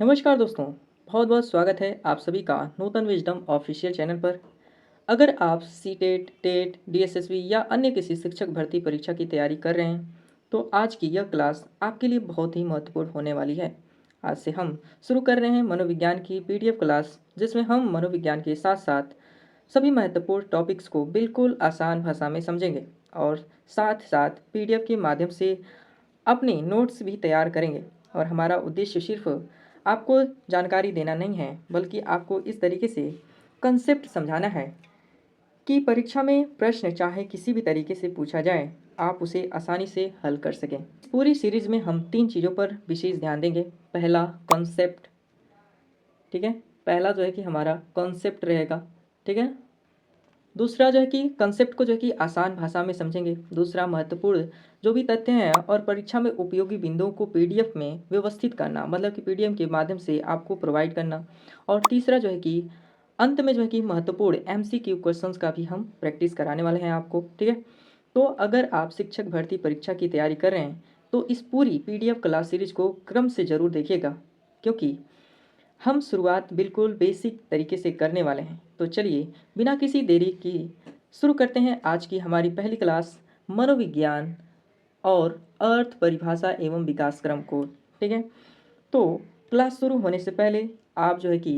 नमस्कार दोस्तों, बहुत बहुत स्वागत है आप सभी का नूतन विजडम ऑफिशियल चैनल पर। अगर आप सीटेट, टेट, डीएसएसबी या अन्य किसी शिक्षक भर्ती परीक्षा की तैयारी कर रहे हैं तो आज की यह क्लास आपके लिए बहुत ही महत्वपूर्ण होने वाली है। आज से हम शुरू कर रहे हैं मनोविज्ञान की पीडीएफ क्लास, जिसमें हम मनोविज्ञान के साथ साथ सभी महत्वपूर्ण टॉपिक्स को बिल्कुल आसान भाषा में समझेंगे और साथ साथ पीडीएफ के माध्यम से अपने नोट्स भी तैयार करेंगे। और हमारा उद्देश्य सिर्फ आपको जानकारी देना नहीं है, बल्कि आपको इस तरीके से कंसेप्ट समझाना है कि परीक्षा में प्रश्न चाहे किसी भी तरीके से पूछा जाए, आप उसे आसानी से हल कर सकें। पूरी सीरीज में हम 3 चीज़ों पर विशेष ध्यान देंगे। पहला कॉन्सेप्ट, ठीक है, पहला जो है कि हमारा कॉन्सेप्ट रहेगा, ठीक है। दूसरा जो है कि कंसेप्ट को जो है कि आसान भाषा में समझेंगे। दूसरा महत्वपूर्ण जो भी तथ्य हैं और परीक्षा में उपयोगी बिंदुओं को पीडीएफ में व्यवस्थित करना, मतलब कि पीडीएफ के माध्यम से आपको प्रोवाइड करना। और तीसरा जो है कि अंत में जो है कि महत्वपूर्ण एमसीक्यू क्वेश्चंस का भी हम प्रैक्टिस कराने वाले हैं आपको, ठीक है। तो अगर आप शिक्षक भर्ती परीक्षा की तैयारी कर रहे हैं तो इस पूरी पीडीएफ क्लास सीरीज को क्रम से ज़रूर देखिएगा, क्योंकि हम शुरुआत बिल्कुल बेसिक तरीके से करने वाले हैं। तो चलिए बिना किसी देरी की शुरू करते हैं आज की हमारी पहली क्लास, मनोविज्ञान और अर्थ परिभाषा एवं विकास क्रम को, ठीक है। तो क्लास शुरू होने से पहले आप जो है कि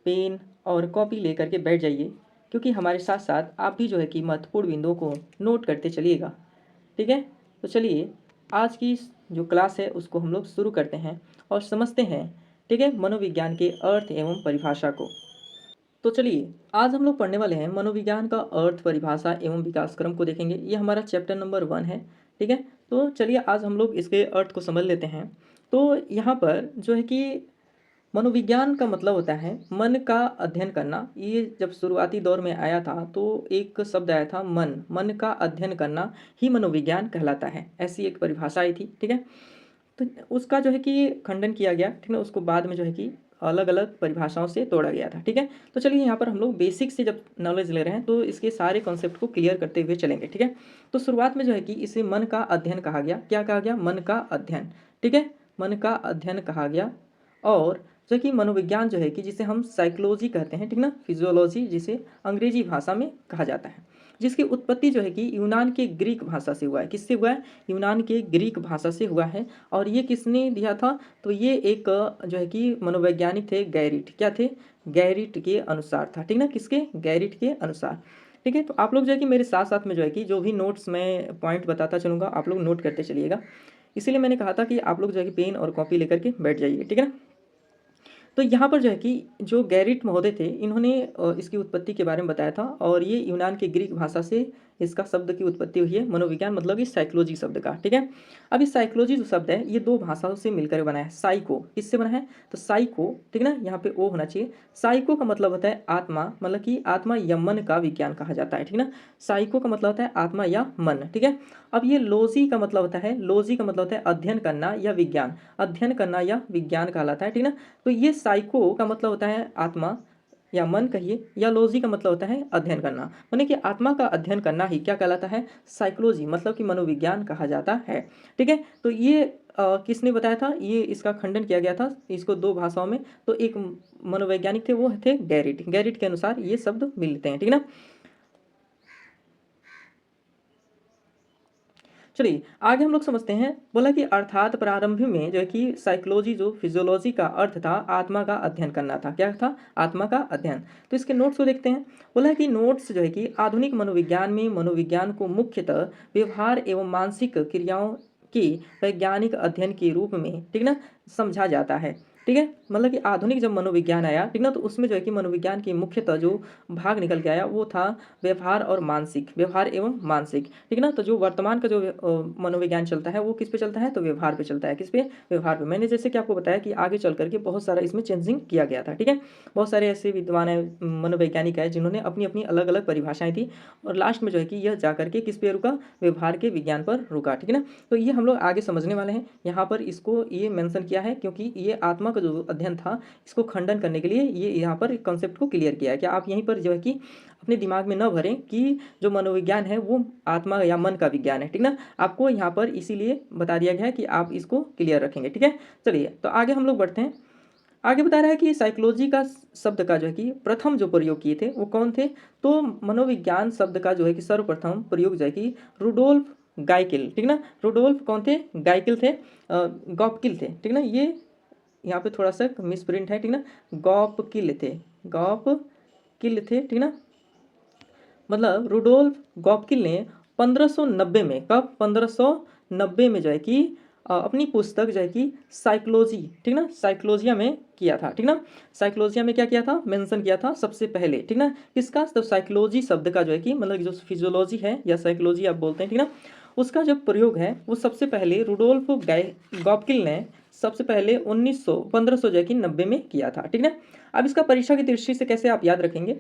पेन और कॉपी लेकर के बैठ जाइए, क्योंकि हमारे साथ साथ आप भी जो है कि महत्वपूर्ण बिंदुओं को नोट करते चलिएगा, ठीक है। तो चलिए आज की जो क्लास है उसको हम लोग शुरू करते हैं और समझते हैं, ठीक है, मनोविज्ञान के अर्थ एवं परिभाषा को। तो चलिए आज हम लोग पढ़ने वाले हैं मनोविज्ञान का अर्थ, परिभाषा एवं विकास क्रम को देखेंगे। ये हमारा चैप्टर नंबर 1 है, ठीक है। तो चलिए आज हम लोग इसके अर्थ को समझ लेते हैं। तो यहाँ पर जो है कि मनोविज्ञान का मतलब होता है मन का अध्ययन करना। ये जब शुरुआती दौर में आया था तो एक शब्द आया था मन, मन का अध्ययन करना ही मनोविज्ञान कहलाता है, ऐसी एक परिभाषा आई थी, ठीक है। तो उसका जो है कि खंडन किया गया, ठीक है, उसको बाद में जो है कि अलग अलग परिभाषाओं से तोड़ा गया था, ठीक है। तो चलिए यहाँ पर हम लोग बेसिक से जब नॉलेज ले रहे हैं तो इसके सारे कॉन्सेप्ट को क्लियर करते हुए चलेंगे, ठीक है। तो शुरुआत में जो है कि इसे मन का अध्ययन कहा गया। क्या कहा गया? मन का अध्ययन, ठीक है, मन का अध्ययन कहा गया। और जो कि मनोविज्ञान जो है कि जिसे हम साइकोलॉजी कहते हैं, ठीक ना, फिजियोलॉजी जिसे अंग्रेजी भाषा में कहा जाता है, जिसकी उत्पत्ति जो है कि यूनान के ग्रीक भाषा से हुआ है। किससे हुआ है? यूनान के ग्रीक भाषा से हुआ है। और ये किसने दिया था? तो ये एक जो है कि मनोवैज्ञानिक थे, गैरिट। क्या थे? गैरिट के अनुसार था, ठीक ना, किसके? गैरिट के अनुसार, ठीक है। तो आप लोग जो है कि मेरे साथ साथ में जो है कि जो भी नोट्स मैं पॉइंट बताता चलूँगा आप लोग नोट करते चलिएगा। इसीलिए मैंने कहा था कि आप लोग जो है कि पेन और कॉपी लेकर के बैठ जाइए, ठीक है ना। तो यहाँ पर जो है कि जो गैरिट महोदय थे इन्होंने इसकी उत्पत्ति के बारे में बताया था। और ये यूनान के ग्रीक भाषा से इसका शब्द की उत्पत्ति हुई है, मनोविज्ञान मतलब इस साइकोलॉजी शब्द का, ठीक है। अब इस साइकोलॉजी जो शब्द है ये दो भाषाओं से मिलकर बना है। साइको किससे बना है? तो साइको, ठीक है ना, यहाँ पे ओ होना चाहिए। साइको का मतलब होता है आत्मा, मतलब कि आत्मा या मन का विज्ञान कहा जाता है, ठीक है ना। साइको का मतलब होता है आत्मा या मन, ठीक है। अब ये लॉजी का मतलब होता है, लॉजी का मतलब होता है अध्ययन करना या विज्ञान, अध्ययन करना या विज्ञान कहलाता है, ठीक है ना। तो ये साइको का मतलब होता है आत्मा या मन कहिए, या लॉजी का मतलब होता है अध्ययन करना, माने कि आत्मा का अध्ययन करना ही क्या कहलाता है? साइकोलॉजी, मतलब कि मनोविज्ञान कहा जाता है, ठीक है। तो ये किसने बताया था? ये इसका खंडन किया गया था इसको दो भाषाओं में। तो एक मनोवैज्ञानिक थे, वो थे गैरिट। गैरिट के अनुसार ये शब्द मिलते हैं, ठीक है ना। चलिए आगे हम लोग समझते हैं। बोला कि अर्थात प्रारंभ में जो है कि साइकोलॉजी जो फिजियोलॉजी का अर्थ था आत्मा का अध्ययन करना था। क्या था? आत्मा का अध्ययन। तो इसके नोट्स को देखते हैं। बोला कि नोट्स जो है कि आधुनिक मनोविज्ञान में मनोविज्ञान को मुख्यतः व्यवहार एवं मानसिक क्रियाओं की वैज्ञानिक अध्ययन के रूप में, ठीक ना, समझा जाता है, ठीक है। मतलब कि आधुनिक जब मनोविज्ञान आया, ठीक ना, तो उसमें जो है कि मनोविज्ञान की मुख्यतः जो भाग निकल के आया वो था व्यवहार और मानसिक, व्यवहार एवं मानसिक, ठीक ना। तो जो वर्तमान का जो मनोविज्ञान चलता है वो किस पे चलता है? तो व्यवहार पे चलता है। किस पे? व्यवहार पे। मैंने जैसे कि आपको बताया कि आगे चल करके बहुत सारा इसमें चेंजिंग किया गया था, ठीक है। बहुत सारे ऐसे विद्वान है, मनोवैज्ञानिक है, जिन्होंने अपनी अपनी अलग अलग परिभाषाएं थी और लास्ट में जो है कि यह जा करके किस पे रुका? व्यवहार के विज्ञान पर रुका, ठीक है ना। तो ये हम लोग आगे समझने वाले हैं। यहाँ पर इसको ये मेंशन किया है क्योंकि ये आत्मा का जो अध्ययन था इसको खंडन करने के लिए ये यहाँ पर कॉन्सेप्ट को क्लियर किया है। क्या आप यहीं पर जो है कि अपने दिमाग में न भरें कि जो मनोविज्ञान है वो आत्मा या मन का विज्ञान है, ठीक ना। आपको यहाँ पर इसीलिए बता दिया गया है कि आप इसको क्लियर रखेंगे, ठीक है। चलिए तो आगे हम लोग बढ़ते हैं। आगे बता रहा है कि साइकोलॉजी का शब्द का जो है कि प्रथम जो प्रयोग किए थे वो कौन थे, तो मनोविज्ञान शब्द का जो है कि सर्वप्रथम प्रयोग जो है कि रुडोल्फ गाइकिल, ठीक ना। रुडोल्फ कौन थे, गाइकिल थे, गॉपकिल थे, ठीक ना। ये यहाँ पे थोड़ा सा मिसप्रिंट है, ठीक ना। गॉपकिल थे, गॉपकिल थे, ठीक ना। मतलब रुडोल्फ गॉपकिल ने 1590 में, कब, 1590 में जो है कि अपनी पुस्तक जो है कि साइकोलॉजी, ठीक ना, साइकोलॉजिया में किया था, ठीक ना। साइकोलॉजिया में क्या किया था, मेंशन किया था सबसे पहले, ठीक ना। किसका, तो साइकोलॉजी शब्द का जो है कि मतलब जो फिजियोलॉजी है या साइकोलॉजी आप बोलते हैं, ठीक ना, उसका जो प्रयोग है वो सबसे पहले रुडोल्फ गॉपकिल ने सबसे पहले 1500 जो है कि 90 में किया था, ठीक ना। अब इसका परीक्षा की दृष्टि से कैसे आप याद रखेंगे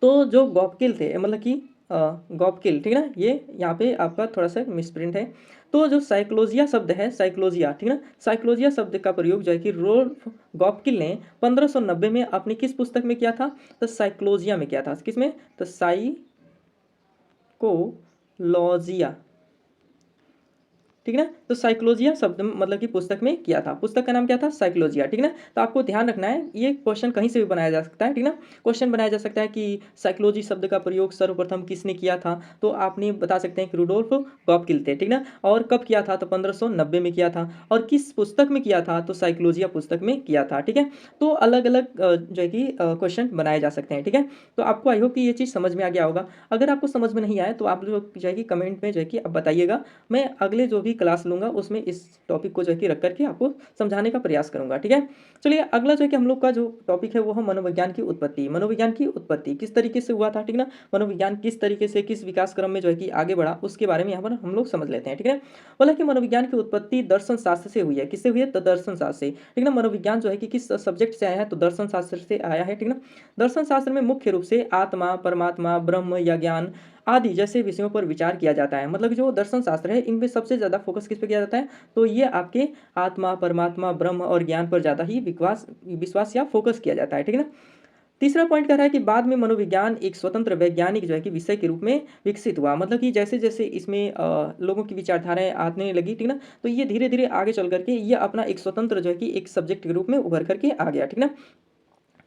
तो जो गॉपकिल थे, मतलब कि गॉपकिल, ठीक ना, ये यहाँ पे आपका थोड़ा सा मिसप्रिंट है। तो जो साइकोलॉजिया शब्द है, साइकोलॉजिया, ठीक ना, साइकोलॉजिया शब्द का प्रयोग जो है कि रोल्फ गॉपकिल ने 1590 में अपनी किस पुस्तक में किया था, तो साइकोलॉजिया में किया था। किसमें, तो साइकोलॉजिया, ठीक है ना। तो साइकोलॉजिया शब्द मतलब कि पुस्तक में किया था, पुस्तक का नाम क्या था, साइकोलॉजिया, ठीक है ना। तो आपको ध्यान रखना है, ये क्वेश्चन कहीं से भी बनाया जा सकता है, ठीक है ना। क्वेश्चन बनाया जा सकता है कि साइकोलॉजी शब्द का प्रयोग सर्वप्रथम किसने किया था, तो आपने बता सकते हैं कि रुडोल्फ गॉपकिल थे, ठीक ना। और कब किया था, तो 1590 में किया था, और किस पुस्तक में किया था, तो साइकोलॉजिया पुस्तक में किया था, ठीक है। तो अलग अलग जो है कि क्वेश्चन बनाए जा सकते हैं, ठीक है। तो आपको आई होप कि ये चीज़ समझ में आ गया होगा। अगर आपको समझ में नहीं आया तो आप लोग जो है कि कमेंट में जो है कि आप बताइएगा, मैं अगले जो भी क्लास लूँगा उसमें इस टॉपिक को जो है कि रख करके आपको समझाने का प्रयास करूँगा, ठीक है। चलिए अगला जो है कि हम लोग का जो टॉपिक है वो है मनोविज्ञान की उत्पत्ति। मनोविज्ञान की उत्पत्ति किस तरीके से हुआ था, ठीक ना, मनोविज्ञान किस तरीके से किस विकास क्रम में जो है कि आगे बढ़ा, उसके बारे में यहाँ पर हम लोग समझ लेते हैं, ठीक है। बोला कि मनोविज्ञान की उत्पत्ति दर्शन शास्त्र से हुई है, किससे हुई है, तो दर्शन शास्त्र से, ठीक ना। मनोविज्ञान जो है कि किस सब्जेक्ट से आया है, तो दर्शन शास्त्र से आया है, ठीक ना। दर्शन शास्त्र में मुख्य रूप से आत्मा, परमात्मा, ब्रह्म या ज्ञान आदि जैसे विषयों पर विचार किया जाता है। मतलब जो दर्शन शास्त्र है इनपे सबसे ज़्यादा फोकस किस पे किया जाता है, तो ये आपके आत्मा, परमात्मा, ब्रह्म और ज्ञान पर ज़्यादा ही विश्वास विश्वास या फोकस किया जाता है, ठीक है ना। तीसरा पॉइंट कह रहा है कि बाद में मनोविज्ञान एक स्वतंत्र वैज्ञानिक जो है कि विषय के रूप में विकसित हुआ। मतलब कि जैसे जैसे इसमें लोगों की विचारधाराएं आने लगी, ठीक ना, तो ये धीरे धीरे आगे चल करके ये अपना एक स्वतंत्र जो है कि एक सब्जेक्ट के रूप में उभर करके आ गया, ठीक ना।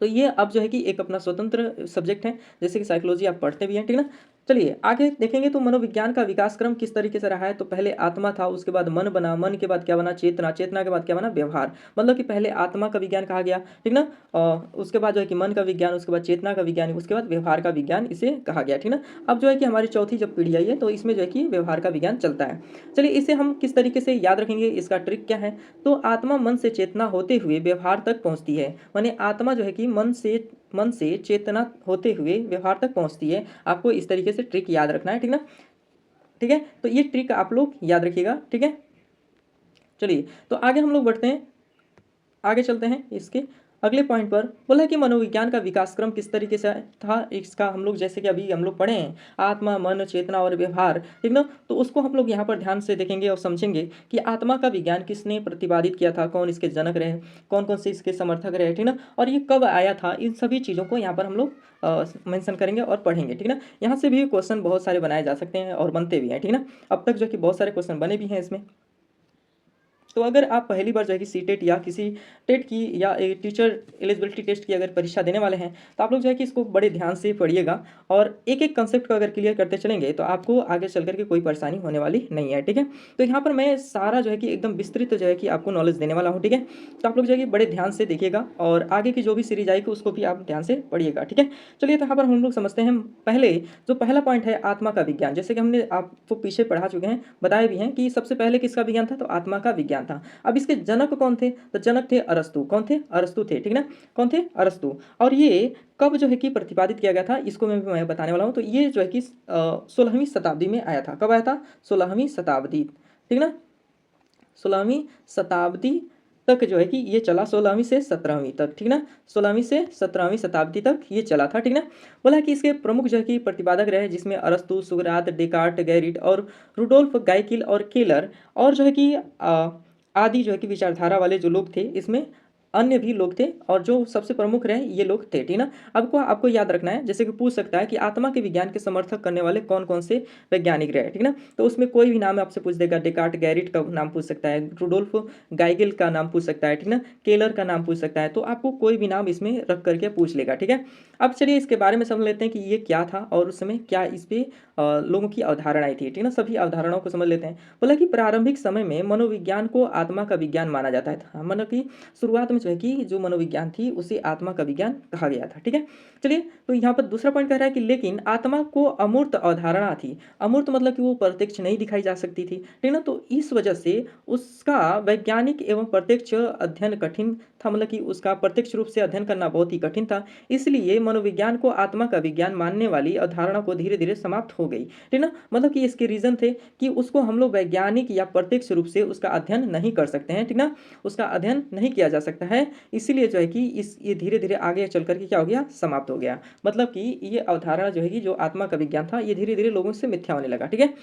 तो ये अब जो है कि एक अपना स्वतंत्र सब्जेक्ट है, जैसे कि साइकोलॉजी आप पढ़ते भी हैं, ठीक ना। चलिए आगे देखेंगे तो मनोविज्ञान का विकास क्रम किस तरीके से रहा है, तो पहले आत्मा था, उसके बाद मन बना, मन के बाद क्या बना, चेतना, चेतना के बाद क्या बना, व्यवहार। मतलब कि पहले आत्मा का विज्ञान कहा गया, ठीक ना, उसके बाद जो है कि मन का विज्ञान, उसके बाद चेतना का विज्ञान, उसके बाद व्यवहार का विज्ञान इसे कहा गया, ठीक ना। अब जो है कि हमारी चौथी जब पीढ़ी आई है तो इसमें जो है कि व्यवहार का विज्ञान चलता है। चलिए इसे हम किस तरीके से याद रखेंगे, इसका ट्रिक क्या है, तो आत्मा मन से चेतना होते हुए व्यवहार तक पहुंचती है। माने आत्मा जो है कि मन से चेतना होते हुए व्यवहार तक पहुंचती है। आपको इस तरीके से ट्रिक याद रखना है, ठीक ना, ठीक है। तो ये ट्रिक आप लोग याद रखिएगा, ठीक है। चलिए तो आगे हम लोग बढ़ते हैं, आगे चलते हैं इसके अगले पॉइंट पर। बोला है कि मनोविज्ञान का विकास क्रम किस तरीके से था, इसका हम लोग जैसे कि अभी हम लोग पढ़े हैं आत्मा, मन, चेतना और व्यवहार, ठीक ना, तो उसको हम लोग यहाँ पर ध्यान से देखेंगे और समझेंगे कि आत्मा का विज्ञान किसने प्रतिपादित किया था, कौन इसके जनक रहे, कौन कौन से इसके समर्थक रहे, ठीक ना, और ये कब आया था, इन सभी चीज़ों को यहाँ पर हम लोग मेंशन करेंगे और पढ़ेंगे, ठीक ना। यहाँ से भी क्वेश्चन बहुत सारे बनाए जा सकते हैं और बनते भी हैं, ठीक ना। अब तक जो कि बहुत सारे क्वेश्चन बने भी हैं इसमें। तो अगर आप पहली बार जो है कि सीटेट या किसी टेट की या एक टीचर एलिजिबिलिटी टेस्ट की अगर परीक्षा देने वाले हैं तो आप लोग जो है कि इसको बड़े ध्यान से पढ़िएगा और एक एक कंसेप्ट को अगर क्लियर करते चलेंगे तो आपको आगे चल करके कोई परेशानी होने वाली नहीं है, ठीक है। तो यहाँ पर मैं सारा जो है कि एकदम विस्तृत जो है कि आपको नॉलेज देने वाला हूँ, ठीक है। तो आप लोग जो है कि बड़े ध्यान से देखिएगा और आगे की जो भी सीरीज आएगी उसको भी आप ध्यान से पढ़िएगा, ठीक है। चलिए तो यहाँ पर हम लोग समझते हैं पहले जो पहला पॉइंट है आत्मा का विज्ञान। जैसे कि हमने आपको पीछे पढ़ा चुके हैं, बताए भी हैं कि सबसे पहले किसका विज्ञान था, तो आत्मा का विज्ञान था। अब इसके जनक कौन थे, तो जनक थे अरस्तु। कौन थे, अरस्तु थे, ठीक ना, कौन थे, अरस्तु। और ये कब जो है कि प्रतिपादित किया गया था इसको मैं बताने वाला हूँ। तो ये जो है कि 16वीं शताब्दी में आया था। कब आया था, 16वीं शताब्दी, ठीक ना, 16वीं शताब्दी तक जो है कि ये चला, 16वीं से 17वीं तक, ठीक ना, 16वीं से 17वीं शताब्दी तक ये चला था, ठीक ना। बोला कि इसके प्रमुख जो है कि प्रतिपादक रहे जिसमें अरस्तु, सुकरात, डेकार्ट, गैरिट और रुडोल्फ गाइकिल और केलर और जो है कि आदि जो है कि विचारधारा वाले जो लोग थे इसमें अन्य भी लोग थे और जो सबसे प्रमुख रहे ये लोग थे, ठीक ना। अब को आपको याद रखना है, जैसे कि पूछ सकता है कि आत्मा के विज्ञान के समर्थक करने वाले कौन कौन से वैज्ञानिक रहे, ठीक ना। तो उसमें कोई भी नाम आपसे पूछ देगा, डेकार्ट, गैरिट का नाम पूछ सकता है, रुडोल्फ गाइगेल का नाम पूछ सकता है, ठीक ना, केलर का नाम पूछ सकता है, तो आपको कोई भी नाम इसमें रख करके पूछ लेगा, ठीक है। अब चलिए इसके बारे में समझ लेते हैं कि ये क्या था और उस समय क्या इस पे लोगों की अवधारणाएं थी, ठीक ना। सभी अवधारणाओं को समझ लेते हैं। बोला कि प्रारंभिक समय में मनोविज्ञान को आत्मा का विज्ञान माना जाता था, मतलब कि शुरुआत में जो है कि जो मनोविज्ञान थी उसे आत्मा का विज्ञान कहा गया था, ठीक है। चलिए, तो यहाँ पर दूसरा पॉइंट कह रहा है कि लेकिन आत्मा को अमूर्त अवधारणा थी। अमूर्त मतलब कि वो प्रत्यक्ष नहीं दिखाई जा सकती थी, ठीक ना। तो इस वजह से उसका वैज्ञानिक एवं प्रत्यक्ष अध्ययन कठिन था, मतलब कि उसका प्रत्यक्ष रूप से अध्ययन करना बहुत ही कठिन था। इसलिए मनोविज्ञान को आत्मा का विज्ञान मानने वाली अवधारणा को धीरे धीरे समाप्त हो गई, ठीक ना। मतलब कि इसके रीजन थे कि उसको हम लोग वैज्ञानिक या प्रत्यक्ष रूप से उसका अध्ययन नहीं कर सकते हैं, ठीक ना, उसका अध्ययन नहीं किया जा सकता है। इसीलिए जो है कि ये धीरे धीरे आगे चल करके क्या हो गया, समाप्त हो गया। मतलब कि ये अवधारणा जो है कि जो आत्मा का विज्ञान था ये धीरे धीरे लोगों से मिथ्या होने लगा, ठीक है।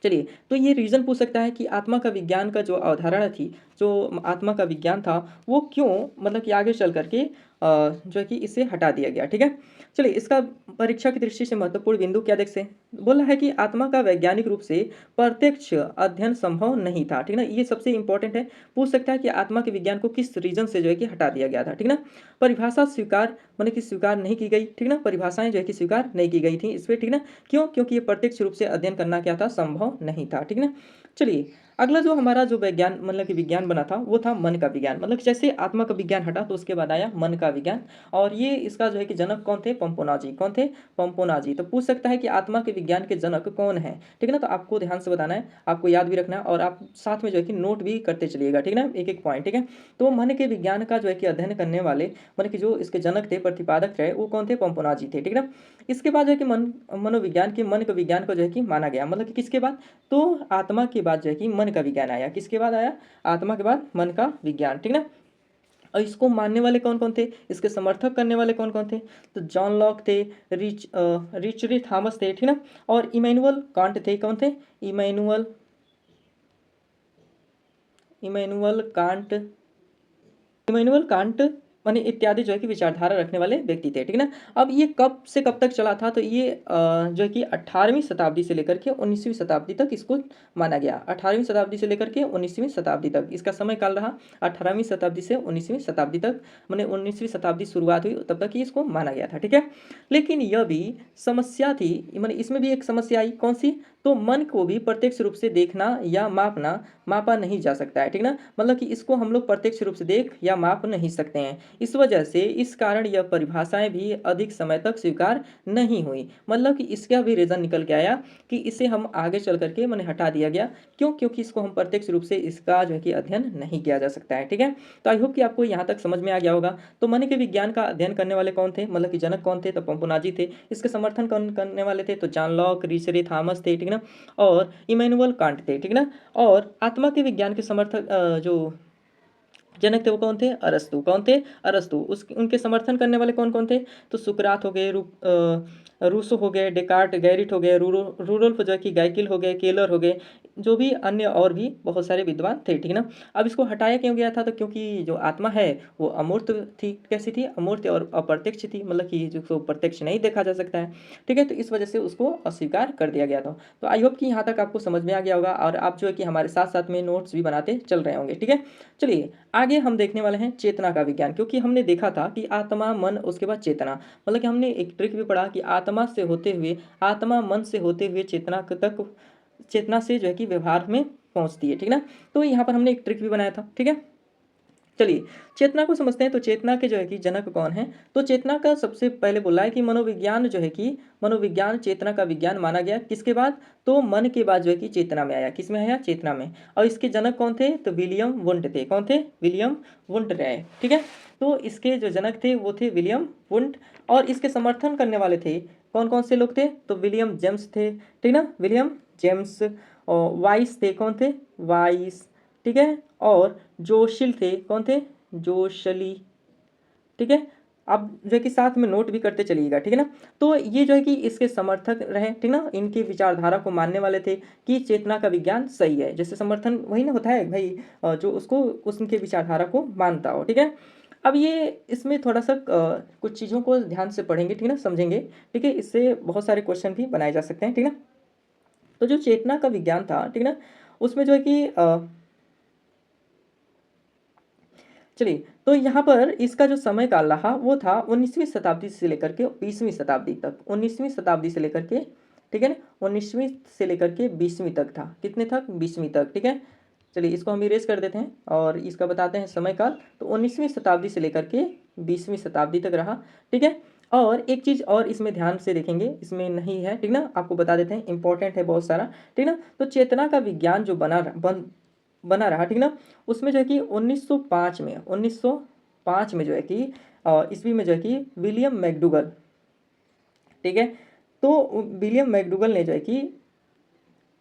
चलिए, तो ये रीज़न पूछ सकता है कि आत्मा का विज्ञान का जो अवधारणा थी, जो आत्मा का विज्ञान था, वो क्यों, मतलब कि आगे चल करके जो है कि इसे हटा दिया गया, ठीक है। चलिए, इसका परीक्षा की दृष्टि से महत्वपूर्ण बिंदु क्या देख से बोला है कि आत्मा का वैज्ञानिक रूप से प्रत्यक्ष अध्ययन संभव नहीं था, ठीक ना। ये सबसे इंपॉर्टेंट है। पूछ सकता है कि आत्मा के विज्ञान को किस रीजन से जो है कि हटा दिया गया था, ठीक ना। परिभाषा स्वीकार, मतलब कि स्वीकार नहीं की गई, ठीक ना, परिभाषाएं जो है कि स्वीकार नहीं की गई थी इस पर, ठीक ना। क्यों? क्योंकि ये प्रत्यक्ष रूप से अध्ययन करना क्या था, संभव नहीं था, ठीक ना। चलिए, अगला जो हमारा जो विज्ञान, मतलब कि विज्ञान बना था वो था मन का विज्ञान। मतलब कि जैसे आत्मा का विज्ञान हटा तो उसके बाद आया मन का विज्ञान। और ये इसका जो है कि जनक कौन थे, पंपोनाजी। कौन थे? पंपोनाजी। तो पूछ सकता है कि आत्मा के विज्ञान के जनक कौन है, ठीक है ना। तो आपको ध्यान से बताना है, आपको याद भी रखना है और आप साथ में जो है कि नोट भी करते चलिएगा, ठीक है ना, एक एक पॉइंट, ठीक है। तो मन के विज्ञान का जो है कि अध्ययन करने वाले, मतलब कि जो इसके जनक थे, प्रतिपादक थे, वो कौन थे? पंपोनाजी थे, ठीक है ना। इसके बाद जो है कि मनोविज्ञान के मन का विज्ञान को जो है कि माना गया, मतलब कि किसके बाद? तो आत्मा के बाद जो है कि मन का विज्ञान आया। किसके बाद आया? आत्मा के बाद मन का विज्ञान, ठीक ना। और इसको मानने वाले कौन कौन थे, इसके समर्थक करने वाले कौन कौन थे? तो जॉन लॉक थे, रिचरी थॉमस थे, ठीक ना, और इमैनुअल कांट थे। कौन थे? Immanuel Immanuel Kant Immanuel Kant माने इत्यादि जो है कि विचारधारा रखने वाले व्यक्ति थे, ठीक है ना। अब ये कब से कब तक चला था? तो ये जो है कि 18वीं शताब्दी से लेकर के 19वीं शताब्दी तक इसको माना गया। 18वीं शताब्दी से लेकर के 19वीं शताब्दी तक इसका समय काल रहा। 18वीं शताब्दी से 19वीं शताब्दी तक, माने 19वीं शताब्दी शुरुआत हुई तब तक ही इसको माना गया था, ठीक है। लेकिन यह भी समस्या थी, माने इसमें भी एक समस्या आई। कौन सी? तो मन को भी प्रत्यक्ष रूप से देखना या मापा नहीं जा सकता है, ठीक ना। मतलब कि इसको हम लोग प्रत्यक्ष रूप से देख या माप नहीं सकते हैं। इस वजह से इस कारण यह परिभाषाएं भी अधिक समय तक स्वीकार नहीं हुई। मतलब कि इसका भी रीजन निकल के आया कि इसे हम आगे चल करके मैंने हटा दिया गया। क्यों? क्योंकि इसको हम प्रत्यक्ष रूप से इसका जो है कि अध्ययन नहीं किया जा सकता है, ठीक है। तो आई होप कि आपको यहाँ तक समझ में आ गया होगा। तो मन के विज्ञान का अध्ययन करने वाले कौन थे, मतलब कि जनक कौन थे? तो पंपोनाजी थे। इसके समर्थन कौन करने वाले थे? तो जॉन लॉक, रिचरे थॉमस थे, ठीक ना, और इमैनुअल कांट थे, ठीक ना। और आत्मा के विज्ञान के समर्थक जो जनक थे वो कौन थे? अरस्तु। कौन थे? अरस्तु। उस उनके समर्थन करने वाले कौन कौन थे? तो सुकरात हो गए, रूसो हो गए, डेकार्ट, गैरिट हो गए, रूडोल्फ जो है कि गाइकिल हो गए, केलर हो गए, जो भी अन्य और भी बहुत सारे विद्वान थे, ठीक ना। अब इसको हटाया क्यों गया था? तो क्योंकि जो आत्मा है वो अमूर्त थी। कैसी थी? अमूर्त और अप्रत्यक्ष थी, मतलब कि जो प्रत्यक्ष नहीं देखा जा सकता है, ठीक है। तो इस वजह से उसको अस्वीकार कर दिया गया था। तो आई होप कि यहाँ तक आपको समझ में आ गया होगा और आप जो है कि हमारे साथ साथ में नोट्स भी बनाते चल रहे होंगे, ठीक है। चलिए, आगे हम देखने वाले हैं चेतना का विज्ञान, क्योंकि हमने देखा था कि आत्मा, मन, उसके बाद चेतना। मतलब कि हमने एक ट्रिक भी पढ़ा कि आत्मा से होते हुए, आत्मा मन से होते हुए चेतना तक, चेतना से जो है कि व्यवहार में पहुंचती है, ठीक ना। तो यहाँ पर हमने एक ट्रिक भी बनाया था, ठीक है। चलिए, चेतना को समझते हैं। तो चेतना के जो है कि जनक कौन है? तो चेतना का सबसे पहले बोला है कि मनोविज्ञान जो है कि मनोविज्ञान चेतना का विज्ञान माना गया। किसके बाद? तो मन के बाद जो है कि चेतना में आया। किस में आया? चेतना में। और इसके जनक कौन थे? तो विलियम वुंट थे। कौन थे? विलियम वुंट रहे, ठीक है। तो इसके जो जनक थे वो थे विलियम वुंट। और इसके समर्थन करने वाले थे कौन कौन से लोग थे? तो विलियम जेम्स थे, ठीक ना, विलियम जेम्स। और वाइस थे। कौन थे? वाइस, ठीक है। और जोशिल थे। कौन थे? जोशली, ठीक है। आप जो है कि साथ में नोट भी करते चलिएगा, ठीक है ना। तो ये जो है कि इसके समर्थक रहे, ठीक ना, इनकी विचारधारा को मानने वाले थे कि चेतना का विज्ञान सही है। जैसे समर्थन वही ना होता है भाई, जो उसको उनके विचारधारा को मानता हो, ठीक है। अब ये इसमें थोड़ा सा कुछ चीज़ों को ध्यान से पढ़ेंगे, ठीक है ना, समझेंगे, ठीक है। इससे बहुत सारे क्वेश्चन भी बनाए जा सकते हैं, ठीक है ना। तो जो चेतना का विज्ञान था, ठीक है ना, उसमें जो है कि चलिए, तो यहाँ पर इसका जो समय काल रहा वो था 19वीं शताब्दी से लेकर के 20वीं शताब्दी तक। 19वीं शताब्दी से लेकर के, ठीक है ना, 19वीं से लेकर के 20वीं तक था। कितने तक? 20वीं तक, ठीक है। चलिए, इसको हम इरेज कर देते हैं और इसका बताते हैं समय काल। तो 19वीं शताब्दी से लेकर के 20वीं शताब्दी तक रहा, ठीक है। और एक चीज़ और इसमें ध्यान से देखेंगे, इसमें नहीं है, ठीक ना, आपको बता देते हैं, इंपॉर्टेंट है बहुत सारा, ठीक ना। तो चेतना का विज्ञान जो बना रहा, ठीक ना, उसमें जो है कि 1905 में जो है कि ईस्वी में जो है कि विलियम मैकडूगल, ठीक है। तो विलियम मैकडूगल ने जो है कि,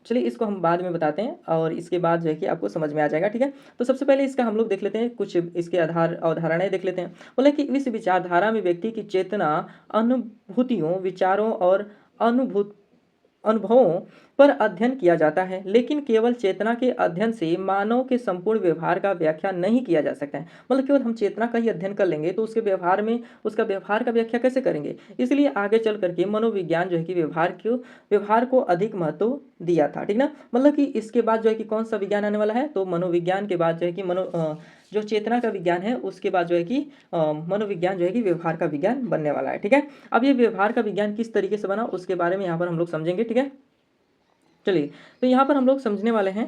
चलिए इसको हम बाद में बताते हैं और इसके बाद जो है कि आपको समझ में आ जाएगा, ठीक है। तो सबसे पहले इसका हम लोग देख लेते हैं, कुछ इसके आधार अवधारणाएं देख लेते हैं। बोला कि इस विचारधारा में व्यक्ति की चेतना अनुभूतियों, विचारों और अनुभवों पर अध्ययन किया जाता है, लेकिन केवल चेतना के अध्ययन से मानव के संपूर्ण व्यवहार का व्याख्या नहीं किया जा सकता है। मतलब केवल हम चेतना का ही अध्ययन कर लेंगे तो उसके व्यवहार में उसका व्यवहार का व्याख्या कैसे करेंगे। इसलिए आगे चल करके मनोविज्ञान जो है कि व्यवहार को अधिक महत्व दिया था, ठीक ना। मतलब कि इसके बाद जो है कि कौन सा विज्ञान आने वाला है, तो मनोविज्ञान के बाद जो है कि जो चेतना का विज्ञान है उसके बाद जो है कि मनोविज्ञान जो है कि व्यवहार का विज्ञान बनने वाला है, ठीक है। अब ये व्यवहार का विज्ञान किस तरीके से बना उसके बारे में यहाँ पर हम लोग समझेंगे, ठीक है। चलिए, तो यहाँ पर हम लोग समझने वाले हैं,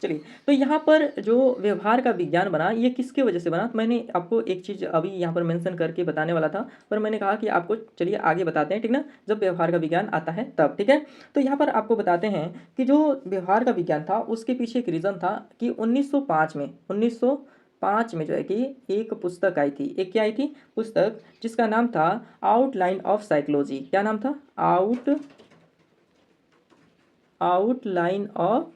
चलिए, तो यहाँ पर जो व्यवहार का विज्ञान बना ये किसके वजह से बना। तो मैंने आपको एक चीज़ अभी यहाँ पर मेंशन करके बताने वाला था, पर मैंने कहा कि आपको चलिए आगे बताते हैं, ठीक ना, जब व्यवहार का विज्ञान आता है तब, ठीक है। तो यहाँ पर आपको बताते हैं कि जो व्यवहार का विज्ञान था उसके पीछे एक रीज़न था कि 1905 में जो है कि एक पुस्तक आई थी। एक क्या आई थी? पुस्तक जिसका नाम था आउटलाइन ऑफ साइकोलॉजी। क्या नाम था? आउटलाइन ऑफ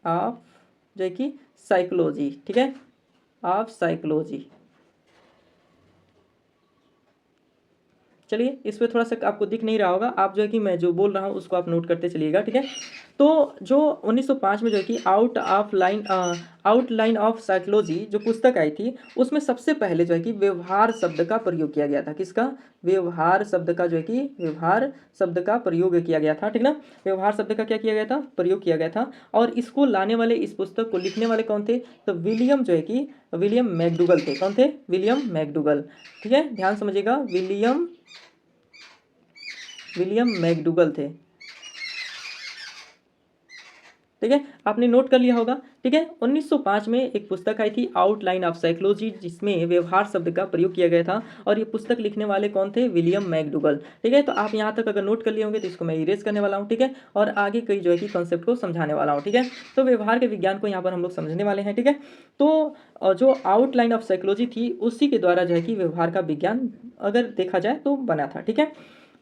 जो है कि साइकोलॉजी, ठीक है, ऑफ साइकोलॉजी। चलिए, इस पर थोड़ा सा आपको दिख नहीं रहा होगा, आप जो है कि मैं जो बोल रहा हूँ उसको आप नोट करते चलिएगा, ठीक है। तो जो 1905 में जो है कि आउटलाइन ऑफ साइकोलॉजी जो पुस्तक आई थी उसमें सबसे पहले जो है कि व्यवहार शब्द का प्रयोग किया गया था। किसका? व्यवहार शब्द का जो है कि व्यवहार शब्द का प्रयोग किया गया था, ठीक ना। व्यवहार शब्द का क्या किया गया था? प्रयोग किया गया था। और इसको लाने वाले, इस पुस्तक को लिखने वाले कौन थे? तो विलियम जो है कि विलियम मैकडूगल थे। कौन थे? विलियम मैकडूगल, ठीक है, ध्यान समझिएगा, विलियम मैकडूगल थे, ठीक है, आपने नोट कर लिया होगा, ठीक है। 1905 में एक पुस्तक आई थी आउटलाइन ऑफ साइकोलॉजी जिसमें व्यवहार शब्द का प्रयोग किया गया था और ये पुस्तक लिखने वाले कौन थे? विलियम मैकडूगल, ठीक है। तो आप यहाँ तक अगर नोट कर लिए होंगे तो इसको मैं इरेज करने वाला हूँ, ठीक है, और आगे कई जो है कि कॉन्सेप्ट को समझाने वाला हूँ, ठीक है। तो व्यवहार के विज्ञान को यहाँ पर हम लोग समझने वाले हैं, ठीक है। तो जो आउटलाइन ऑफ साइकोलॉजी थी उसी के द्वारा जो है कि व्यवहार का विज्ञान अगर देखा जाए तो बना था, ठीक है।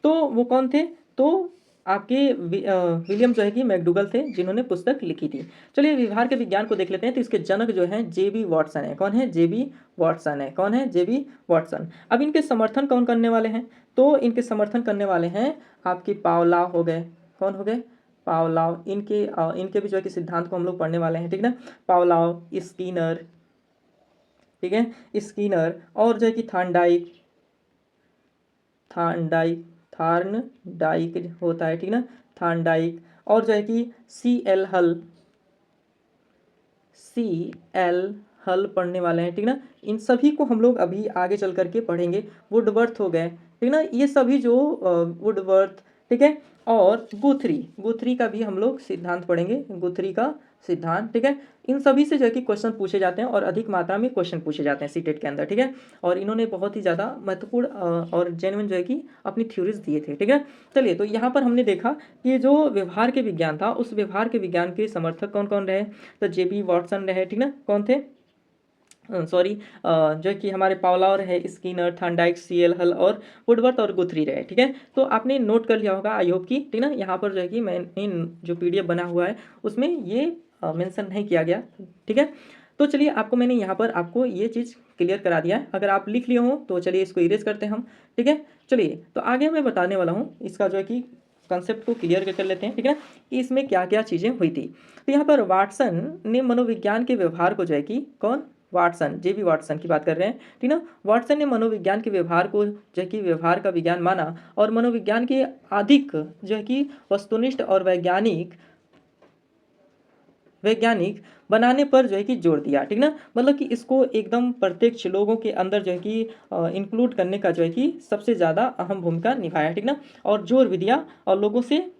तो वो कौन थे? तो आपके विलियम जो है कि मैकडूगल थे जिन्होंने पुस्तक लिखी थी। चलिए, व्यवहार के विज्ञान को देख लेते हैं। तो इसके जनक जो हैं जेबी वाटसन है। कौन है? जेबी वाटसन है। कौन है? जेबी वाटसन। अब इनके समर्थन कौन करने वाले हैं? तो इनके समर्थन करने वाले हैं आपके पावलाव हो गए। कौन हो गए? पावलाव। इनके भी जो है कि सिद्धांत को हम लोग पढ़ने वाले हैं, ठीक ना। पावलाव, स्किनर, ठीक है, स्किनर, और जो है कि थार्नडाइक होता है, ठीक ना, थार्नडाइक, और जो है कि सी एल हल पढ़ने वाले हैं, ठीक ना। इन सभी को हम लोग अभी आगे चल करके पढ़ेंगे। वुडवर्थ हो गए, ठीक ना, ये सभी जो वुडवर्थ, ठीक है, और गुथरी का भी हम लोग सिद्धांत पढ़ेंगे, गुथरी का सिद्धांत, ठीक है। इन सभी से जो है कि क्वेश्चन पूछे जाते हैं और अधिक मात्रा में क्वेश्चन पूछे जाते हैं सीटेट के अंदर, ठीक है। और इन्होंने बहुत ही ज़्यादा महत्वपूर्ण और जेन्युइन जो है कि अपनी थ्योरीज दिए थे, ठीक है। चलिए, तो यहाँ पर हमने देखा कि जो व्यवहार के विज्ञान था उस व्यवहार के विज्ञान के समर्थक कौन कौन रहे। तो जेबी वाटसन रहे, ठीक ना, कौन थे? सॉरी, जो कि हमारे पावलाव रहे, स्किनर, थॉर्नडाइक, सी.एल. हल और वुडवर्थ और गुथरी रहे, ठीक है। तो आपने नोट कर लिया होगा आई होप की, ठीक ना। यहाँ पर जो है कि मैंने जो PDF बना हुआ है उसमें ये मेंशन नहीं किया गया, ठीक है। तो चलिए आपको मैंने यहाँ पर आपको ये चीज़ क्लियर करा दिया है। अगर आप लिख लिए हो तो चलिए इसको इरेज करते हैं हम, ठीक है। चलिए तो आगे मैं बताने वाला हूँ इसका जो है कि कंसेप्ट को क्लियर कर लेते हैं, ठीक है ना, कि इसमें क्या क्या चीज़ें हुई थी। तो यहाँ पर वाटसन ने मनोविज्ञान के व्यवहार को जो है कि कौन, वाटसन, जेबी वाटसन की बात कर रहे हैं, ठीक ना। वाटसन ने मनोविज्ञान के व्यवहार को जो है कि व्यवहार का विज्ञान माना और मनोविज्ञान के अधिक जो है कि वस्तुनिष्ठ और वैज्ञानिक बनाने पर जो है कि जोर दिया, ठीक ना। मतलब कि इसको एकदम प्रत्यक्ष लोगों के अंदर जो है कि इंक्लूड करने का जो है कि सबसे ज़्यादा अहम भूमिका निभाया, ठीक ना, और जोर भी दिया और लोगों से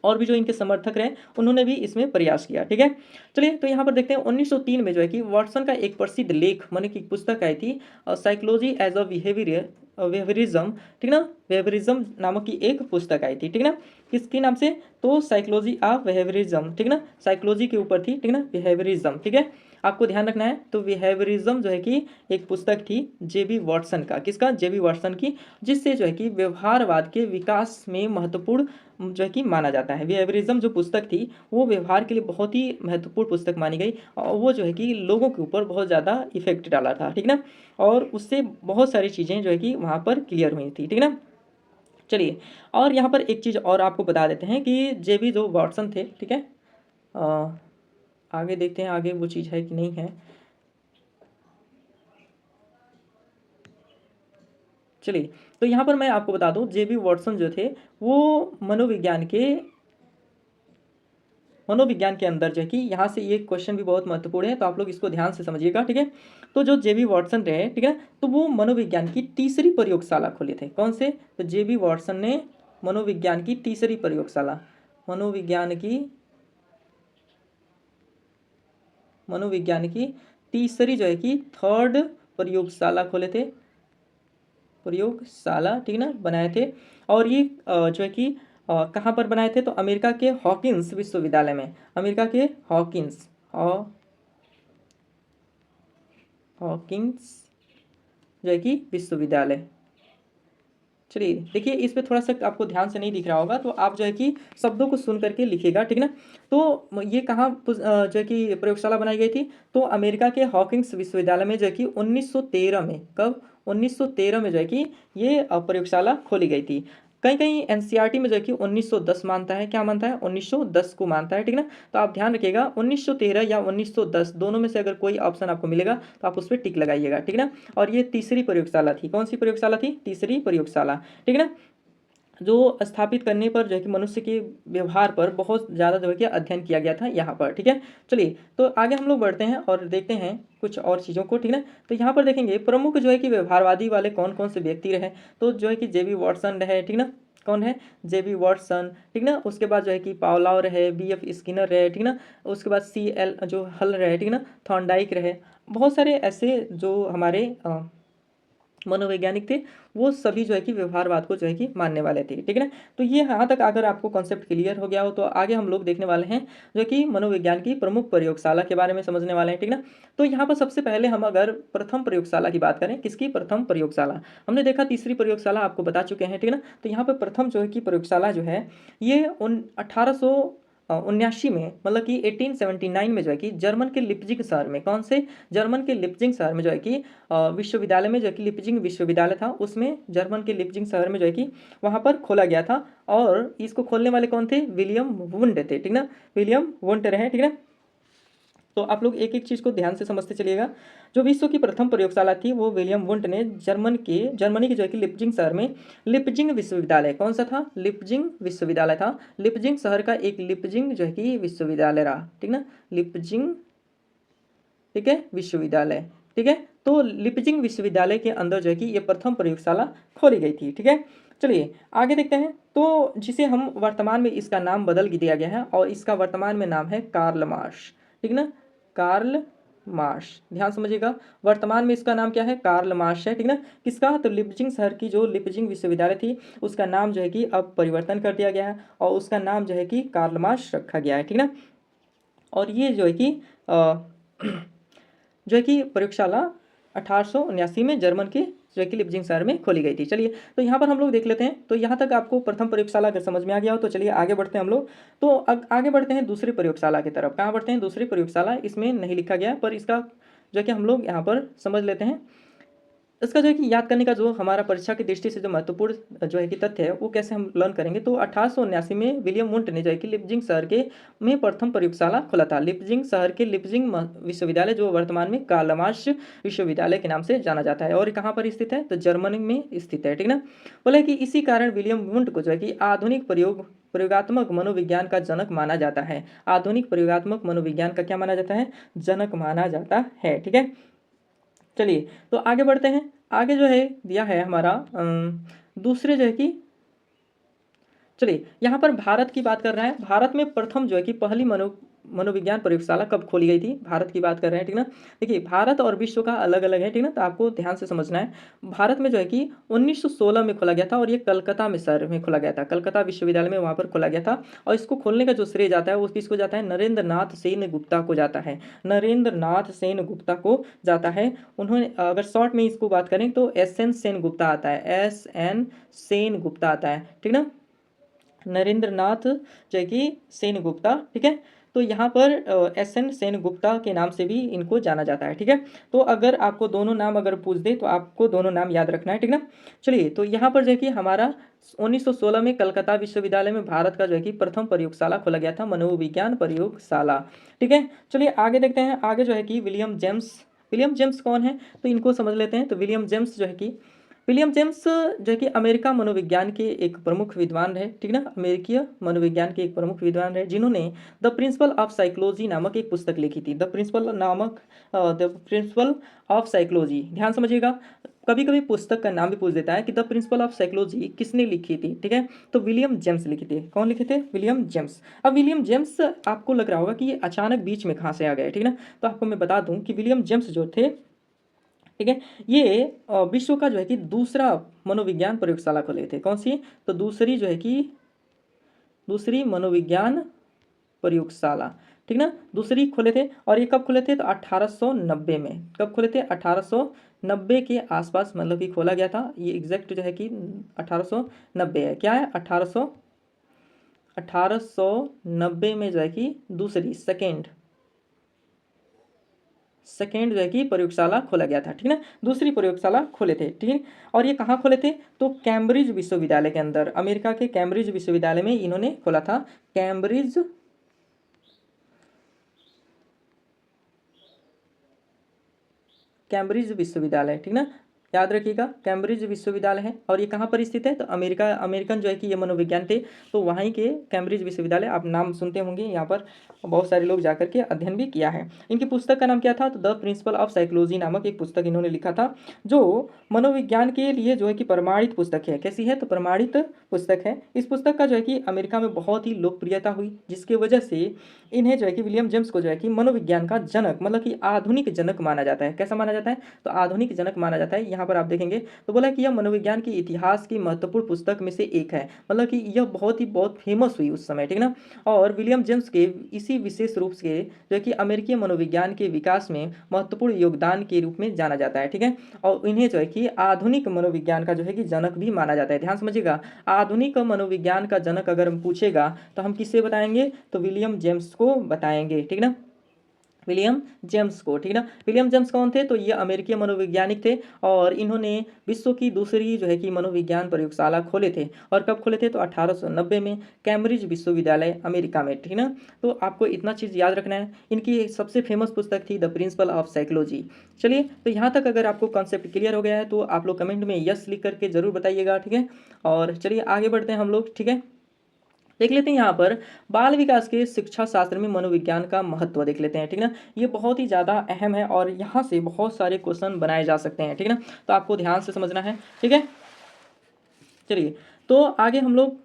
और भी जो इनके समर्थक रहे उन्होंने भी इसमें प्रयास किया, ठीक है। चलिए तो यहाँ पर देखते हैं 1903 में जो है कि वाटसन का एक प्रसिद्ध लेख माने कि पुस्तक आई थी साइकोलॉजी एज अ बिहेवियरिज्म, ठीक ना, बिहेवियरिज्म नामक की एक पुस्तक आई थी, ठीक ना। किसके नाम से, तो साइकोलॉजी ऑफ बिहेवियरिज्म, ठीक ना, साइकोलॉजी के ऊपर थी, ठीक ना, बिहेवियरिज्म, ठीक है। आपको ध्यान रखना है। तो बिहेवियरिज्म जो है कि एक पुस्तक थी जेबी वाटसन का, किसका, जेबी वाटसन की, जिससे जो है कि व्यवहारवाद के विकास में महत्वपूर्ण जो है कि माना जाता है। बिहेवियरिज्म जो पुस्तक थी वो व्यवहार के लिए बहुत ही महत्वपूर्ण पुस्तक मानी गई और वो जो है कि लोगों के ऊपर बहुत ज़्यादा इफेक्ट डाला था, ठीक ना, और उससे बहुत सारी चीज़ें जो है कि वहाँ पर क्लियर हुई थी, ठीक ना। चलिए और यहाँ पर एक चीज़ और आपको बता देते हैं कि जेबी जो वाटसन थे, ठीक है, आगे देखते हैं आगे वो चीज़ है कि नहीं है। चलिए तो यहाँ पर मैं आपको बता दूं जेबी वाटसन जो थे वो मनोविज्ञान के अंदर जो है कि यहाँ से ये क्वेश्चन भी बहुत महत्वपूर्ण है, तो आप लोग इसको ध्यान से समझिएगा, ठीक है। तो जो जेबी वाटसन रहे, ठीक है, तो वो मनोविज्ञान की तीसरी प्रयोगशाला खोले थे। कौन से, तो जेबी वाटसन ने मनोविज्ञान की तीसरी प्रयोगशाला, मनोविज्ञान की तीसरी जो है कि थर्ड प्रयोगशाला खोले थे, प्रयोगशाला, ठीक ना, बनाए थे। और ये जो है कि कहाँ पर बनाए थे, तो अमेरिका के हॉकिंस विश्वविद्यालय में, अमेरिका के हॉकिंस हॉकिंस जो है कि विश्वविद्यालय। चलिए देखिए इस पे थोड़ा सा आपको ध्यान से नहीं दिख रहा होगा, तो आप जो है कि शब्दों को सुन करके लिखिएगा, ठीक ना। तो ये कहाँ जो है कि प्रयोगशाला बनाई गई थी, तो अमेरिका के हॉकिंस विश्वविद्यालय में जो है कि 1913 में, कब, 1913 में जो है कि ये प्रयोगशाला खोली गई थी। कहीं कहीं एनसीईआरटी में जो है कि 1910 मानता है, क्या मानता है, 1910 को मानता है, ठीक ना। तो आप ध्यान रखिएगा 1913 या 1910 दोनों में से अगर कोई ऑप्शन आपको मिलेगा तो आप उस पर टिक लगाइएगा, ठीक ना। और ये तीसरी प्रयोगशाला थी, कौन सी प्रयोगशाला थी, तीसरी प्रयोगशाला, ठीक है ना, जो स्थापित करने पर जो है कि मनुष्य के व्यवहार पर बहुत ज़्यादा जो है कि अध्ययन किया गया था यहाँ पर, ठीक है। चलिए तो आगे हम लोग बढ़ते हैं और देखते हैं कुछ और चीज़ों को, ठीक है। तो यहाँ पर देखेंगे प्रमुख जो है कि व्यवहारवादी वाले कौन कौन से व्यक्ति रहे, तो जो है कि जेबी वाटसन रहे, ठीक ना, कौन है, जेबी वाटसन, ठीक ना। उसके बाद जो है कि पावलॉव रहे, बीएफ स्किनर रहे, ठीक ना। उसके बाद सीएल जो हल रहे, ठीक ना, थॉर्नडाइक रहे, बहुत सारे ऐसे जो हमारे मनोवैज्ञानिक थे, वो सभी जो है कि व्यवहारवाद को जो है कि मानने वाले थे, ठीक है ना। तो ये यहाँ तक अगर आपको कॉन्सेप्ट क्लियर हो गया हो तो आगे हम लोग देखने वाले हैं जो कि मनोविज्ञान की प्रमुख प्रयोगशाला के बारे में समझने वाले हैं, ठीक ना। तो यहाँ पर सबसे पहले हम अगर प्रथम प्रयोगशाला की बात करें, किसकी, प्रथम प्रयोगशाला, हमने देखा तीसरी प्रयोगशाला आपको बता चुके हैं, ठीक है ना। तो यहाँ पर प्रथम जो है कि प्रयोगशाला जो है ये 1879 में, मतलब कि 1879 में जो है कि जर्मन के लिप्जिग शहर में, कौन से, जर्मन के लिप्जिग शहर में जो है कि विश्वविद्यालय में जो है कि लिप्जिग विश्वविद्यालय था उसमें, जर्मन के लिप्जिग शहर में जो है कि वहाँ पर खोला गया था। और इसको खोलने वाले कौन थे, विलियम वुंड थे, ठीक ना, विलियम वुंड रहे, ठीक ना। तो आप लोग एक एक चीज़ को ध्यान से समझते चलिएगा। जो विश्व की प्रथम प्रयोगशाला थी वो विलियम वुंट ने जर्मनी के जो है कि लिप्जिंग शहर में, लिप्जिंग विश्वविद्यालय, कौन सा था, लिप्जिंग विश्वविद्यालय था, लिप्जिंग शहर का एक लिप्जिंग जो है कि विश्वविद्यालय रहा, ठीक ना, लिप्जिंग, ठीक है, विश्वविद्यालय, ठीक है। तो लिप्जिंग विश्वविद्यालय के अंदर जो है कि ये प्रथम प्रयोगशाला खोली गई थी, ठीक है। चलिए आगे देखते हैं। तो जिसे हम वर्तमान में इसका नाम बदल दिया गया है और इसका वर्तमान में नाम है कार्ल मार्श, ठीक ना, कार्ल मार्श, ध्यान समझिएगा, वर्तमान में इसका नाम क्या है, कार्ल मार्श है, ठीक ना। किसका, तो लिप्जिंग शहर की जो लिप्जिंग विश्वविद्यालय थी उसका नाम जो है कि अब परिवर्तन कर दिया गया है और उसका नाम जो है कि कार्ल मार्श रखा गया है, ठीक ना। और ये जो है कि जो है कि प्रयोगशाला 1879 में जर्मन के जो है कि लिपजिंग शहर में खोली गई थी। चलिए तो यहाँ पर हम लोग देख लेते हैं। तो यहाँ तक आपको प्रथम प्रयोगशाला अगर समझ में आ गया हो तो चलिए आगे बढ़ते हैं हम लोग। तो आगे बढ़ते हैं दूसरी प्रयोगशाला की तरफ। कहाँ बढ़ते हैं? दूसरी प्रयोगशाला, इसमें नहीं लिखा गया है पर इसका जो है कि हम लोग यहाँ पर समझ लेते हैं। इसका जो है कि याद करने का जो हमारा परीक्षा की दृष्टि से जो महत्वपूर्ण जो है कि तथ्य है वो कैसे हम लर्न करेंगे। तो 1879 में विलियम वुंट ने जो है कि लिपजिंग शहर के में प्रथम प्रयोगशाला खोला था। लिपजिंग शहर के लिपजिंग विश्वविद्यालय जो वर्तमान में कार्लमार्श विश्वविद्यालय के नाम से जाना जाता है और कहाँ पर स्थित है? तो जर्मनी में स्थित है, ठीक ना। बोले कि इसी कारण विलियम वुंट को जो है कि आधुनिक प्रयोगात्मक मनोविज्ञान का जनक माना जाता है। आधुनिक प्रयोगात्मक मनोविज्ञान का क्या माना जाता है? जनक माना जाता है, ठीक है। चलिए तो आगे बढ़ते हैं। आगे जो है दिया है हमारा दूसरे जो है कि चलिए यहाँ पर भारत की बात कर रहा है। भारत में प्रथम जो है कि पहली मनोविज्ञान प्रयोगशाला कब खोली गई थी? भारत की बात कर रहे हैं, ठीक ना। देखिए भारत और विश्व का अलग अलग है, ठीक ना, तो आपको ध्यान से समझना है। भारत में जो है कि 1916 में खोला गया था और ये कलकत्ता में शहर में खोला गया था। कलकत्ता विश्वविद्यालय में वहाँ पर खोला गया था और इसको खोलने का जो श्रेय जाता है वो किसको जाता है? नरेंद्र नाथ सेन गुप्ता को जाता है। नरेंद्र नाथ सेन गुप्ता को जाता है। उन्होंने अगर शॉर्ट में इसको बात करें तो SN सेन गुप्ता आता है। SN सेन गुप्ता आता है, ठीक ना। नरेंद्र नाथ जो है कि सेन गुप्ता, ठीक है। तो यहाँ पर SN सेन गुप्ता के नाम से भी इनको जाना जाता है, ठीक है। तो अगर आपको दोनों नाम अगर पूछ दे तो आपको दोनों नाम याद रखना है, ठीक ना। चलिए तो यहाँ पर जो है कि हमारा 1916 में कलकत्ता विश्वविद्यालय में भारत का जो है कि प्रथम प्रयोगशाला खोला गया था, मनोविज्ञान प्रयोगशाला, ठीक है। चलिए आगे देखते हैं। आगे जो है कि विलियम जेम्स कौन है? तो इनको समझ लेते हैं। तो विलियम जेम्स जो है कि विलियम जेम्स जो है कि अमेरिका मनोविज्ञान के एक प्रमुख विद्वान है, ठीक ना। अमेरिकीय मनोविज्ञान के एक प्रमुख विद्वान है जिन्होंने द प्रिंसिपल ऑफ साइकोलॉजी नामक एक पुस्तक लिखी थी। द प्रिंसिपल ऑफ साइकोलॉजी, ध्यान समझिएगा। कभी कभी पुस्तक का नाम भी पूछ देता है कि द प्रिंसिपल ऑफ साइकोलॉजी किसने लिखी थी, ठीक है। तो विलियम जेम्स लिखे थे। कौन लिखे थे? William James. अब विलियम जेम्स आपको लग रहा होगा कि ये अचानक बीच में कहाँ से आ गए, ठीक ना। तो आपको मैं बता दूं कि विलियम जेम्स जो थे, ठीक है, ये विश्व का जो है कि दूसरा मनोविज्ञान प्रयोगशाला खोले थे। कौन सी? तो दूसरी जो है कि दूसरी मनोविज्ञान प्रयोगशाला, ठीक ना, दूसरी खोले थे। और ये कब खोले थे? तो 1890 में। कब खोले थे? 1890 के आसपास मतलब कि खोला गया था। ये एग्जैक्ट जो है कि 1890 है। क्या है? 1890 में जो है कि दूसरी सेकेंड जो है कि प्रयोगशाला खोला गया था, ठीक ना। दूसरी प्रयोगशाला खोले थे, ठीक है। और ये कहाँ खोले थे? तो कैम्ब्रिज विश्वविद्यालय के अंदर, अमेरिका के कैम्ब्रिज विश्वविद्यालय में इन्होंने खोला था। कैम्ब्रिज विश्वविद्यालय, ठीक ना, याद रखिएगा कैम्ब्रिज विश्वविद्यालय है। और ये कहाँ पर स्थित है? तो अमेरिकन जो है कि ये मनोविज्ञान थे तो वहीं के कैम्ब्रिज विश्वविद्यालय, आप नाम सुनते होंगे, यहाँ पर बहुत सारे लोग जाकर के अध्ययन भी किया है। इनकी पुस्तक का नाम क्या था? तो द प्रिंसिपल ऑफ साइकोलॉजी नामक एक पुस्तक इन्होंने लिखा था जो मनोविज्ञान के लिए जो है कि प्रमाणित पुस्तक है। कैसी है? तो प्रमाणित पुस्तक है। इस पुस्तक का जो है कि अमेरिका में बहुत ही लोकप्रियता हुई जिसकी वजह से इन्हें जो है कि विलियम जेम्स को जो है कि मनोविज्ञान का जनक मतलब कि आधुनिक जनक माना जाता है। कैसा माना जाता है? तो आधुनिक जनक माना जाता है। यहाँ पर आप देखेंगे तो बोला कि यह मनोविज्ञान के इतिहास की महत्वपूर्ण पुस्तक में से एक है। मतलब कि यह बहुत फेमस हुई उस समय, ठीक ना। और विलियम जेम्स के इसी विशेष रूप से जो है कि अमेरिकी मनोविज्ञान के विकास में महत्वपूर्ण योगदान के रूप में जाना जाता है, ठीक है। और इन्हें जो है कि आधुनिक मनोविज्ञान का जो है कि जनक भी माना जाता है। ध्यान समझिएगा, आधुनिक मनोविज्ञान का जनक अगर हम पूछेगा तो हम किससे बताएंगे? तो विलियम जेम्स को बताएंगे, ठीक ना, विलियम जेम्स को, ठीक ना। विलियम जेम्स कौन थे? तो ये अमेरिकी मनोवैज्ञानिक थे और इन्होंने विश्व की दूसरी जो है कि मनोविज्ञान प्रयोगशाला खोले थे। और कब खोले थे? तो 1890 में कैम्ब्रिज विश्वविद्यालय अमेरिका में, ठीक ना। तो आपको इतना चीज़ याद रखना है। इनकी सबसे फेमस पुस्तक थी द प्रिंसिपल ऑफ साइकोलॉजी। चलिए तो यहाँ तक अगर आपको कॉन्सेप्ट क्लियर हो गया है तो आप लोग कमेंट में यस लिख करके जरूर बताइएगा, ठीक है। और चलिए आगे बढ़ते हैं हम लोग, ठीक है। देख लेते हैं यहाँ पर बाल विकास के शिक्षा शास्त्र में मनोविज्ञान का महत्व देख लेते हैं, ठीक ना। ये बहुत ही ज़्यादा अहम है और यहाँ से बहुत सारे क्वेश्चन बनाए जा सकते हैं, ठीक ना। तो आपको ध्यान से समझना है, ठीक है। चलिए तो आगे हम लोग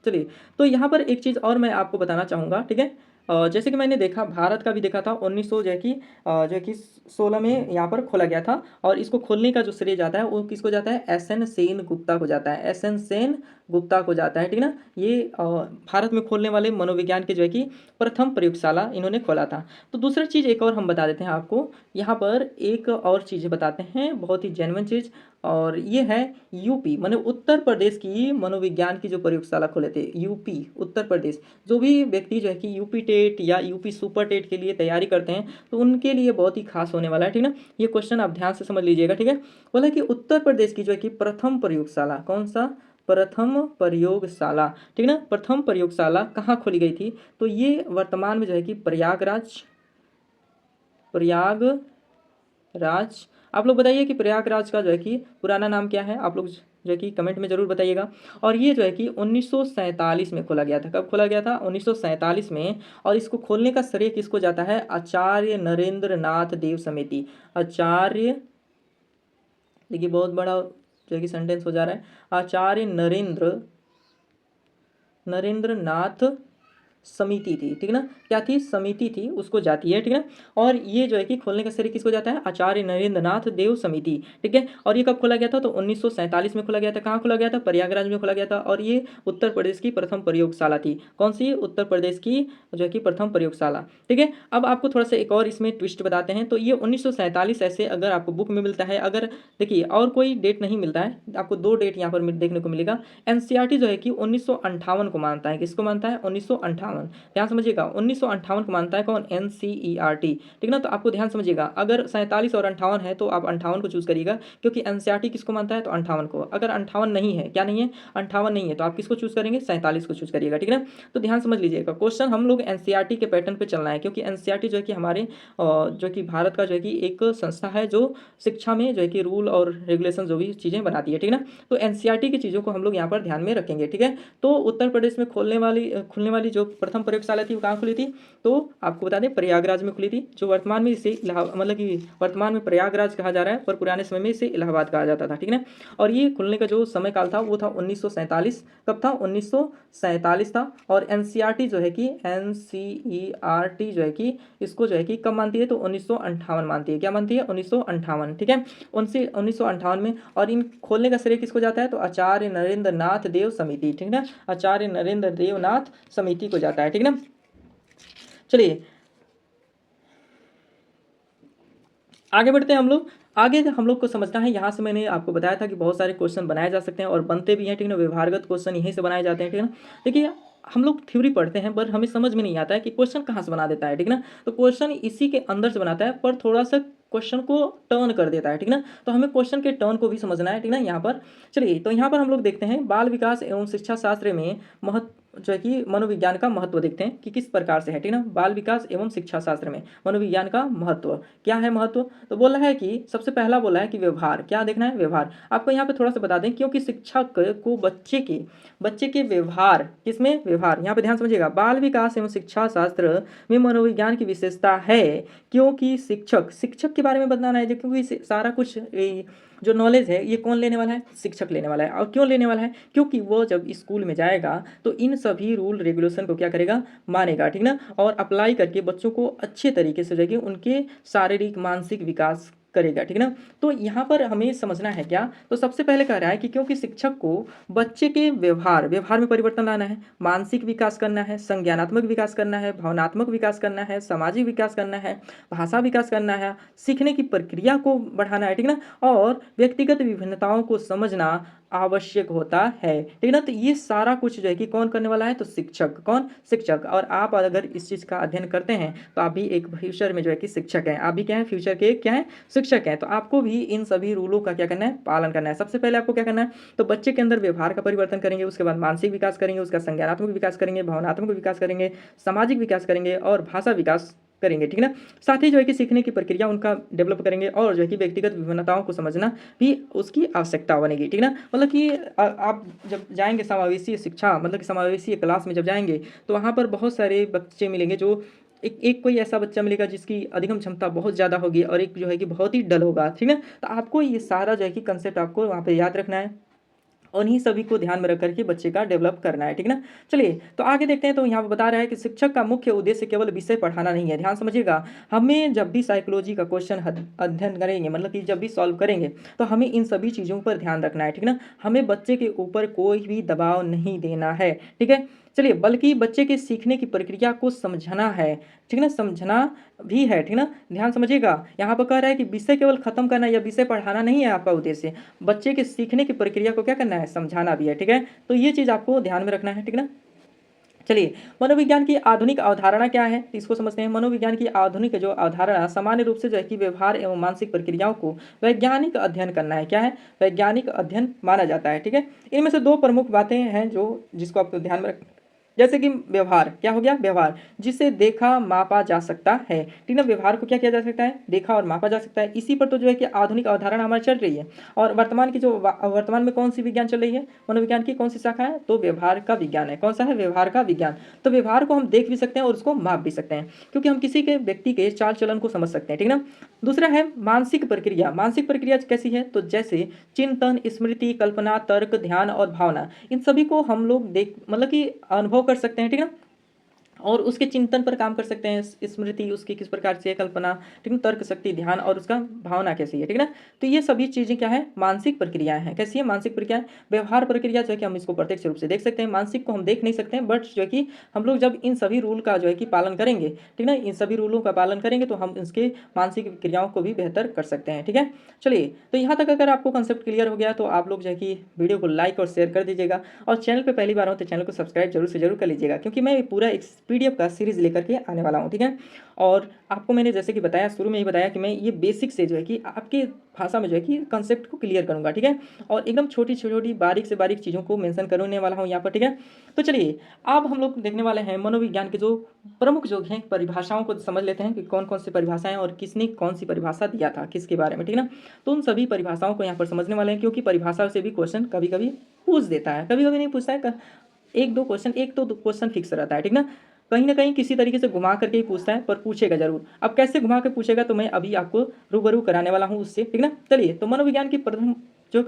चलिए तो यहाँ पर एक चीज़ और मैं आपको बताना चाहूँगा, ठीक है। जैसे कि मैंने देखा, भारत का भी देखा था 1900 जो है कि 16 में यहाँ पर खोला गया था। और इसको खोलने का जो श्रेय जाता है वो किसको जाता है? एस एन सेन गुप्ता को जाता है, एस एन सेन गुप्ता को जाता है, ठीक ना। ये भारत में खोलने वाले मनोविज्ञान के जो है कि प्रथम प्रयोगशाला इन्होंने खोला था। तो दूसरा चीज़ एक और हम बता देते हैं आपको, यहाँ पर एक और चीज़ बताते हैं, बहुत ही जेन्युइन चीज़, और ये है यूपी माने उत्तर प्रदेश की मनोविज्ञान की जो प्रयोगशाला खोले थे, यूपी उत्तर प्रदेश। जो भी व्यक्ति जो है कि यूपी टेट या यूपी सुपर टेट के लिए तैयारी करते हैं तो उनके लिए बहुत ही खास होने वाला है, ठीक ना। ये क्वेश्चन आप ध्यान से समझ लीजिएगा, ठीक है। बोला कि उत्तर प्रदेश की जो है कि प्रथम प्रयोगशाला, कौन सा? प्रथम प्रयोगशाला, ठीक ना। प्रथम प्रयोगशाला कहाँ खोली गई थी? तो ये वर्तमान में जो है कि प्रयागराज, प्रयागराज। आप लोग बताइए कि प्रयागराज का जो है कि पुराना नाम क्या है, आप लोग जो है कि कमेंट में ज़रूर बताइएगा। और ये जो है कि 1947 में खोला गया था। कब खोला गया था? 1947 में। और इसको खोलने का श्रेय किसको जाता है? आचार्य नरेंद्र नाथ देव समिति। आचार्य, देखिए बहुत बड़ा जो है कि सेंटेंस हो जा रहा है, आचार्य नरेंद्र नाथ समिति थी, ठीक ना। क्या थी? समिति थी, उसको जाती है, ठीक ना। और ये जो है कि खोलने का श्रेय किसको जाता है? आचार्य नरेंद्र नाथ देव समिति, ठीक है। और ये कब खोला गया था? तो 1947 में खोला गया था। कहाँ खोला गया था? प्रयागराज में खोला गया था। और ये उत्तर प्रदेश की प्रथम प्रयोगशाला थी। कौन सी? उत्तर प्रदेश की जो है कि प्रथम प्रयोगशाला, ठीक है। अब आपको थोड़ा सा एक और इसमें ट्विस्ट बताते हैं। तो ये 1947 ऐसे अगर आपको बुक में मिलता है, अगर देखिए और कोई डेट नहीं मिलता है, आपको दो डेट यहाँ पर देखने को मिलेगा। एनसीईआरटी जो है कि 1958 को मानता है। किसको मानता है? 1958। ध्यान समझिएगा, 1958 को मानता है कौन? एनसीईआरटी, ठीक ना। तो आपको ध्यान समझिएगा, अगर 47 और 58 है तो आप 58 को चूज करिएगा, क्योंकि एनसीईआरटी किसको मानता है? तो 58 को। अगर 58 नहीं है, क्या नहीं है? 58 नहीं है, तो आप किसको चूज करेंगे? 47 को चूज करिएगा, ठीक है। तो ध्यान समझ लीजिएगा, क्वेश्चन हम लोग एनसीईआरटी के पैटर्न पे चलना है, क्योंकि एनसीईआरटी जो है कि हमारे जो कि भारत का जो है कि एक संस्था है जो शिक्षा में जो है कि रूल और रेगुलेशन जो भी चीज़ें बनाती है, ठीक ना। तो एनसीईआरटी की चीज़ों को हम लोग यहाँ पर ध्यान में रखेंगे, ठीक है। तो उत्तर प्रदेश में खुलने वाली जो प्रथम प्रयोगशाला थी वो कहाँ खुली थी? तो आपको बता दें प्रयागराज में खुली थी, जो वर्तमान में इसे मतलब कि वर्तमान में प्रयागराज कहा जा रहा है, पर पुराने समय में इसे इलाहाबाद कहा जाता था, ठीक है। और ये खुलने का जो समय काल था वो था 1947। कब था? 1947 था। और एनसीईआरटी जो है कि एनसीईआरटी जो है कि इसको जो है कि कब मानती है? तो 1958 मानती है। क्या मानती है? 1958, ठीक है। 1958 में। और इन खोलने का श्रेय किसको जाता है? तो आचार्य नरेंद्र नाथ देव समिति, ठीक ना। आचार्य नरेंद्र देव नाथ समिति को जाता है, ठीक ना। चलिए आगे बढ़ते हैं हम लोग। आगे हम लोग को समझना है, यहाँ से मैंने आपको बताया था कि बहुत सारे क्वेश्चन बनाए जा सकते हैं और बनते भी हैं, ठीक ना। व्यवहारगत क्वेश्चन यहीं से बनाए जाते हैं, ठीक है ना। देखिए हम लोग थ्योरी पढ़ते हैं पर हमें समझ में नहीं आता है कि क्वेश्चन कहाँ से बना देता है, ठीक ना। तो क्वेश्चन इसी के अंदर से बनाता है, पर थोड़ा सा क्वेश्चन को टर्न कर देता है, ठीक ना। तो हमें क्वेश्चन के टर्न को भी समझना है, ठीक ना। यहाँ पर चलिए, तो यहाँ पर हम लोग देखते हैं बाल विकास एवं शिक्षा शास्त्र में महत्व जो है कि मनोविज्ञान का महत्व देखते हैं कि किस प्रकार से है, ठीक ना। बाल विकास एवं शिक्षा शास्त्र में मनोविज्ञान का महत्व क्या है? महत्व तो बोला है कि सबसे पहला बोला है कि व्यवहार, क्या देखना है? व्यवहार। आपको यहाँ पे थोड़ा सा बता दें, क्योंकि शिक्षक को बच्चे के व्यवहार, किसमें? व्यवहार। यहाँ पे ध्यान समझिएगा, बाल विकास एवं शिक्षा शास्त्र में मनोविज्ञान की विशेषता है, क्योंकि शिक्षक के बारे में बताना है। क्योंकि सारा कुछ जो नॉलेज है ये कौन लेने वाला है? शिक्षक लेने वाला है। और क्यों लेने वाला है? क्योंकि वो जब स्कूल में जाएगा तो इन सभी रूल रेगुलेशन को क्या करेगा? मानेगा, ठीक ना। और अप्लाई करके बच्चों को अच्छे तरीके से जगह उनके शारीरिक मानसिक विकास करेगा, ठीक ना। तो यहाँ पर हमें समझना है क्या? तो सबसे पहले कह रहा है कि क्योंकि शिक्षक को बच्चे के व्यवहार में परिवर्तन लाना है, मानसिक विकास करना है, संज्ञानात्मक विकास करना है, भावनात्मक विकास करना है, सामाजिक विकास करना है, भाषा विकास करना है, सीखने की प्रक्रिया को बढ़ाना है, ठीक ना। और व्यक्तिगत विभिन्नताओं को समझना आवश्यक होता है, ठीक ना। तो ये सारा कुछ जो है कि कौन करने वाला है? तो शिक्षक। कौन? शिक्षक। और आप अगर इस चीज़ का अध्ययन करते हैं तो आप भी एक फ्यूचर में जो है कि शिक्षक हैं। आप भी क्या है? फ्यूचर के क्या है? शिक्षक हैं। तो आपको भी इन सभी रूलों का क्या करना है? पालन करना है। सबसे पहले आपको क्या करना है? तो बच्चे के अंदर व्यवहार का परिवर्तन करेंगे, उसके बाद मानसिक विकास करेंगे, उसका संज्ञानात्मक विकास करेंगे, भावनात्मक विकास करेंगे, सामाजिक विकास करेंगे और भाषा विकास करेंगे, ठीक ना। साथ ही जो है कि सीखने की प्रक्रिया उनका डेवलप करेंगे और जो है कि व्यक्तिगत विभिन्नताओं को समझना भी उसकी आवश्यकता बनेगी, ठीक ना। मतलब कि आप जब जाएंगे समावेशी शिक्षा, मतलब कि समावेशी क्लास में जब जाएंगे तो वहाँ पर बहुत सारे बच्चे मिलेंगे, जो एक कोई ऐसा बच्चा मिलेगा जिसकी अधिगम क्षमता बहुत ज़्यादा होगी और एक जो है कि बहुत ही डल होगा, ठीक है। तो आपको ये सारा जो है कि कंसेप्ट आपको वहाँ पे याद रखना है। उन्हीं सभी को ध्यान में रख करके बच्चे का डेवलप करना है, ठीक ना। चलिए तो आगे देखते हैं। तो यहाँ पर बता रहा है कि शिक्षक का मुख्य उद्देश्य केवल विषय पढ़ाना नहीं है। ध्यान समझिएगा, हमें जब भी साइकोलॉजी का क्वेश्चन अध्ययन करेंगे, मतलब कि जब भी सॉल्व करेंगे, तो हमें इन सभी चीज़ों पर ध्यान रखना है, ठीक ना। हमें बच्चे के ऊपर कोई भी दबाव नहीं देना है, ठीक है। चलिए, बल्कि बच्चे के सीखने की प्रक्रिया को समझना है, ठीक ना, समझना भी है, ठीक ना। ध्यान समझिएगा, यहाँ पर कह रहा है कि विषय केवल खत्म करना या विषय पढ़ाना नहीं है आपका उद्देश्य, बच्चे के सीखने की प्रक्रिया को क्या करना है, समझाना भी है, ठीक है। तो ये चीज़ आपको ध्यान में रखना है, ठीक ना। चलिए, मनोविज्ञान की आधुनिक अवधारणा क्या है, इसको समझते हैं। मनोविज्ञान की आधुनिक जो अवधारणा सामान्य रूप से जो है कि व्यवहार एवं मानसिक प्रक्रियाओं को वैज्ञानिक अध्ययन करना है। क्या है, वैज्ञानिक अध्ययन माना जाता है, ठीक है। इनमें से दो प्रमुख बातें हैं जो जिसको आपको ध्यान में रख, जैसे कि व्यवहार, क्या हो गया, व्यवहार जिसे देखा मापा जा सकता है, ठीक ना। व्यवहार को क्या किया जा सकता है, देखा और मापा जा सकता है। इसी पर तो जो है कि आधुनिक अवधारणा हमारी चल रही है। और वर्तमान की जो वर्तमान में कौन सी विज्ञान चल रही है, मनोविज्ञान की कौन सी शाखा है, तो व्यवहार का विज्ञान है। कौन सा है, व्यवहार का विज्ञान। तो व्यवहार को हम देख भी सकते हैं और उसको माप भी सकते हैं, क्योंकि हम किसी के व्यक्ति के चाल चलन को समझ सकते हैं, ठीक ना। दूसरा है मानसिक प्रक्रिया। मानसिक प्रक्रिया कैसी है, तो जैसे चिंतन, स्मृति, कल्पना, तर्क, ध्यान और भावना, इन सभी को हम लोग देख, मतलब कि अनुभव कर सकते हैं, ठीक है। और उसके चिंतन पर काम कर सकते हैं, स्मृति उसकी किस प्रकार से है, कल्पना, ठीक है, तर्क शक्ति, ध्यान, और उसका भावना कैसी है, ठीक है ना। तो ये सभी चीज़ें क्या है, मानसिक प्रक्रियाएं हैं। कैसी है, मानसिक प्रक्रिया। व्यवहार प्रक्रिया जो है कि हम इसको प्रत्यक्ष रूप से देख सकते हैं, मानसिक को हम देख नहीं सकते हैं, बट जो है कि हम लोग जब इन सभी रूल का जो है कि पालन करेंगे, ठीक ना, इन सभी रूलों का पालन करेंगे तो हम इसके मानसिक क्रियाओं को भी बेहतर कर सकते हैं, ठीक है। चलिए, तो यहाँ तक अगर आपको कंसेप्ट क्लियर हो गया तो आप लोग जो है कि वीडियो को लाइक और शेयर कर दीजिएगा, और चैनल पर पहली बार हो तो चैनल को सब्सक्राइब जरूर से जरूर कर लीजिएगा, क्योंकि मैं पूरा एक PDF का सीरीज लेकर के आने वाला हूँ, ठीक है। और आपको मैंने जैसे कि बताया, शुरू में ही बताया कि मैं ये बेसिक से जो है कि आपके भाषा में जो है कि कंसेप्ट को क्लियर करूँगा, ठीक है। और एकदम छोटी छोटी बारीक से बारीक चीज़ों को मेंशन करने वाला हूँ यहाँ पर, ठीक है। तो चलिए, अब हम लोग देखने वाले हैं मनोविज्ञान के जो प्रमुख जो हैं परिभाषाओं को समझ लेते हैं कि कौन कौन सी परिभाषाएं और किसने कौन सी परिभाषा दिया था किसके बारे में, ठीक ना। तो उन सभी परिभाषाओं को यहाँ पर समझने वाले हैं, क्योंकि परिभाषा से भी क्वेश्चन कभी कभी पूछ देता है, कभी कभी नहीं पूछता है, एक दो क्वेश्चन फिक्स रहता है, ठीक ना कहीं किसी तरीके से घुमा करके ही पूछता है, पर पूछेगा जरूर। अब कैसे घुमा के पूछेगा तो मैं अभी आपको रूबरू कराने वाला हूँ उससे, ठीक ना। चलिए, तो मनोविज्ञान की प्रथम जो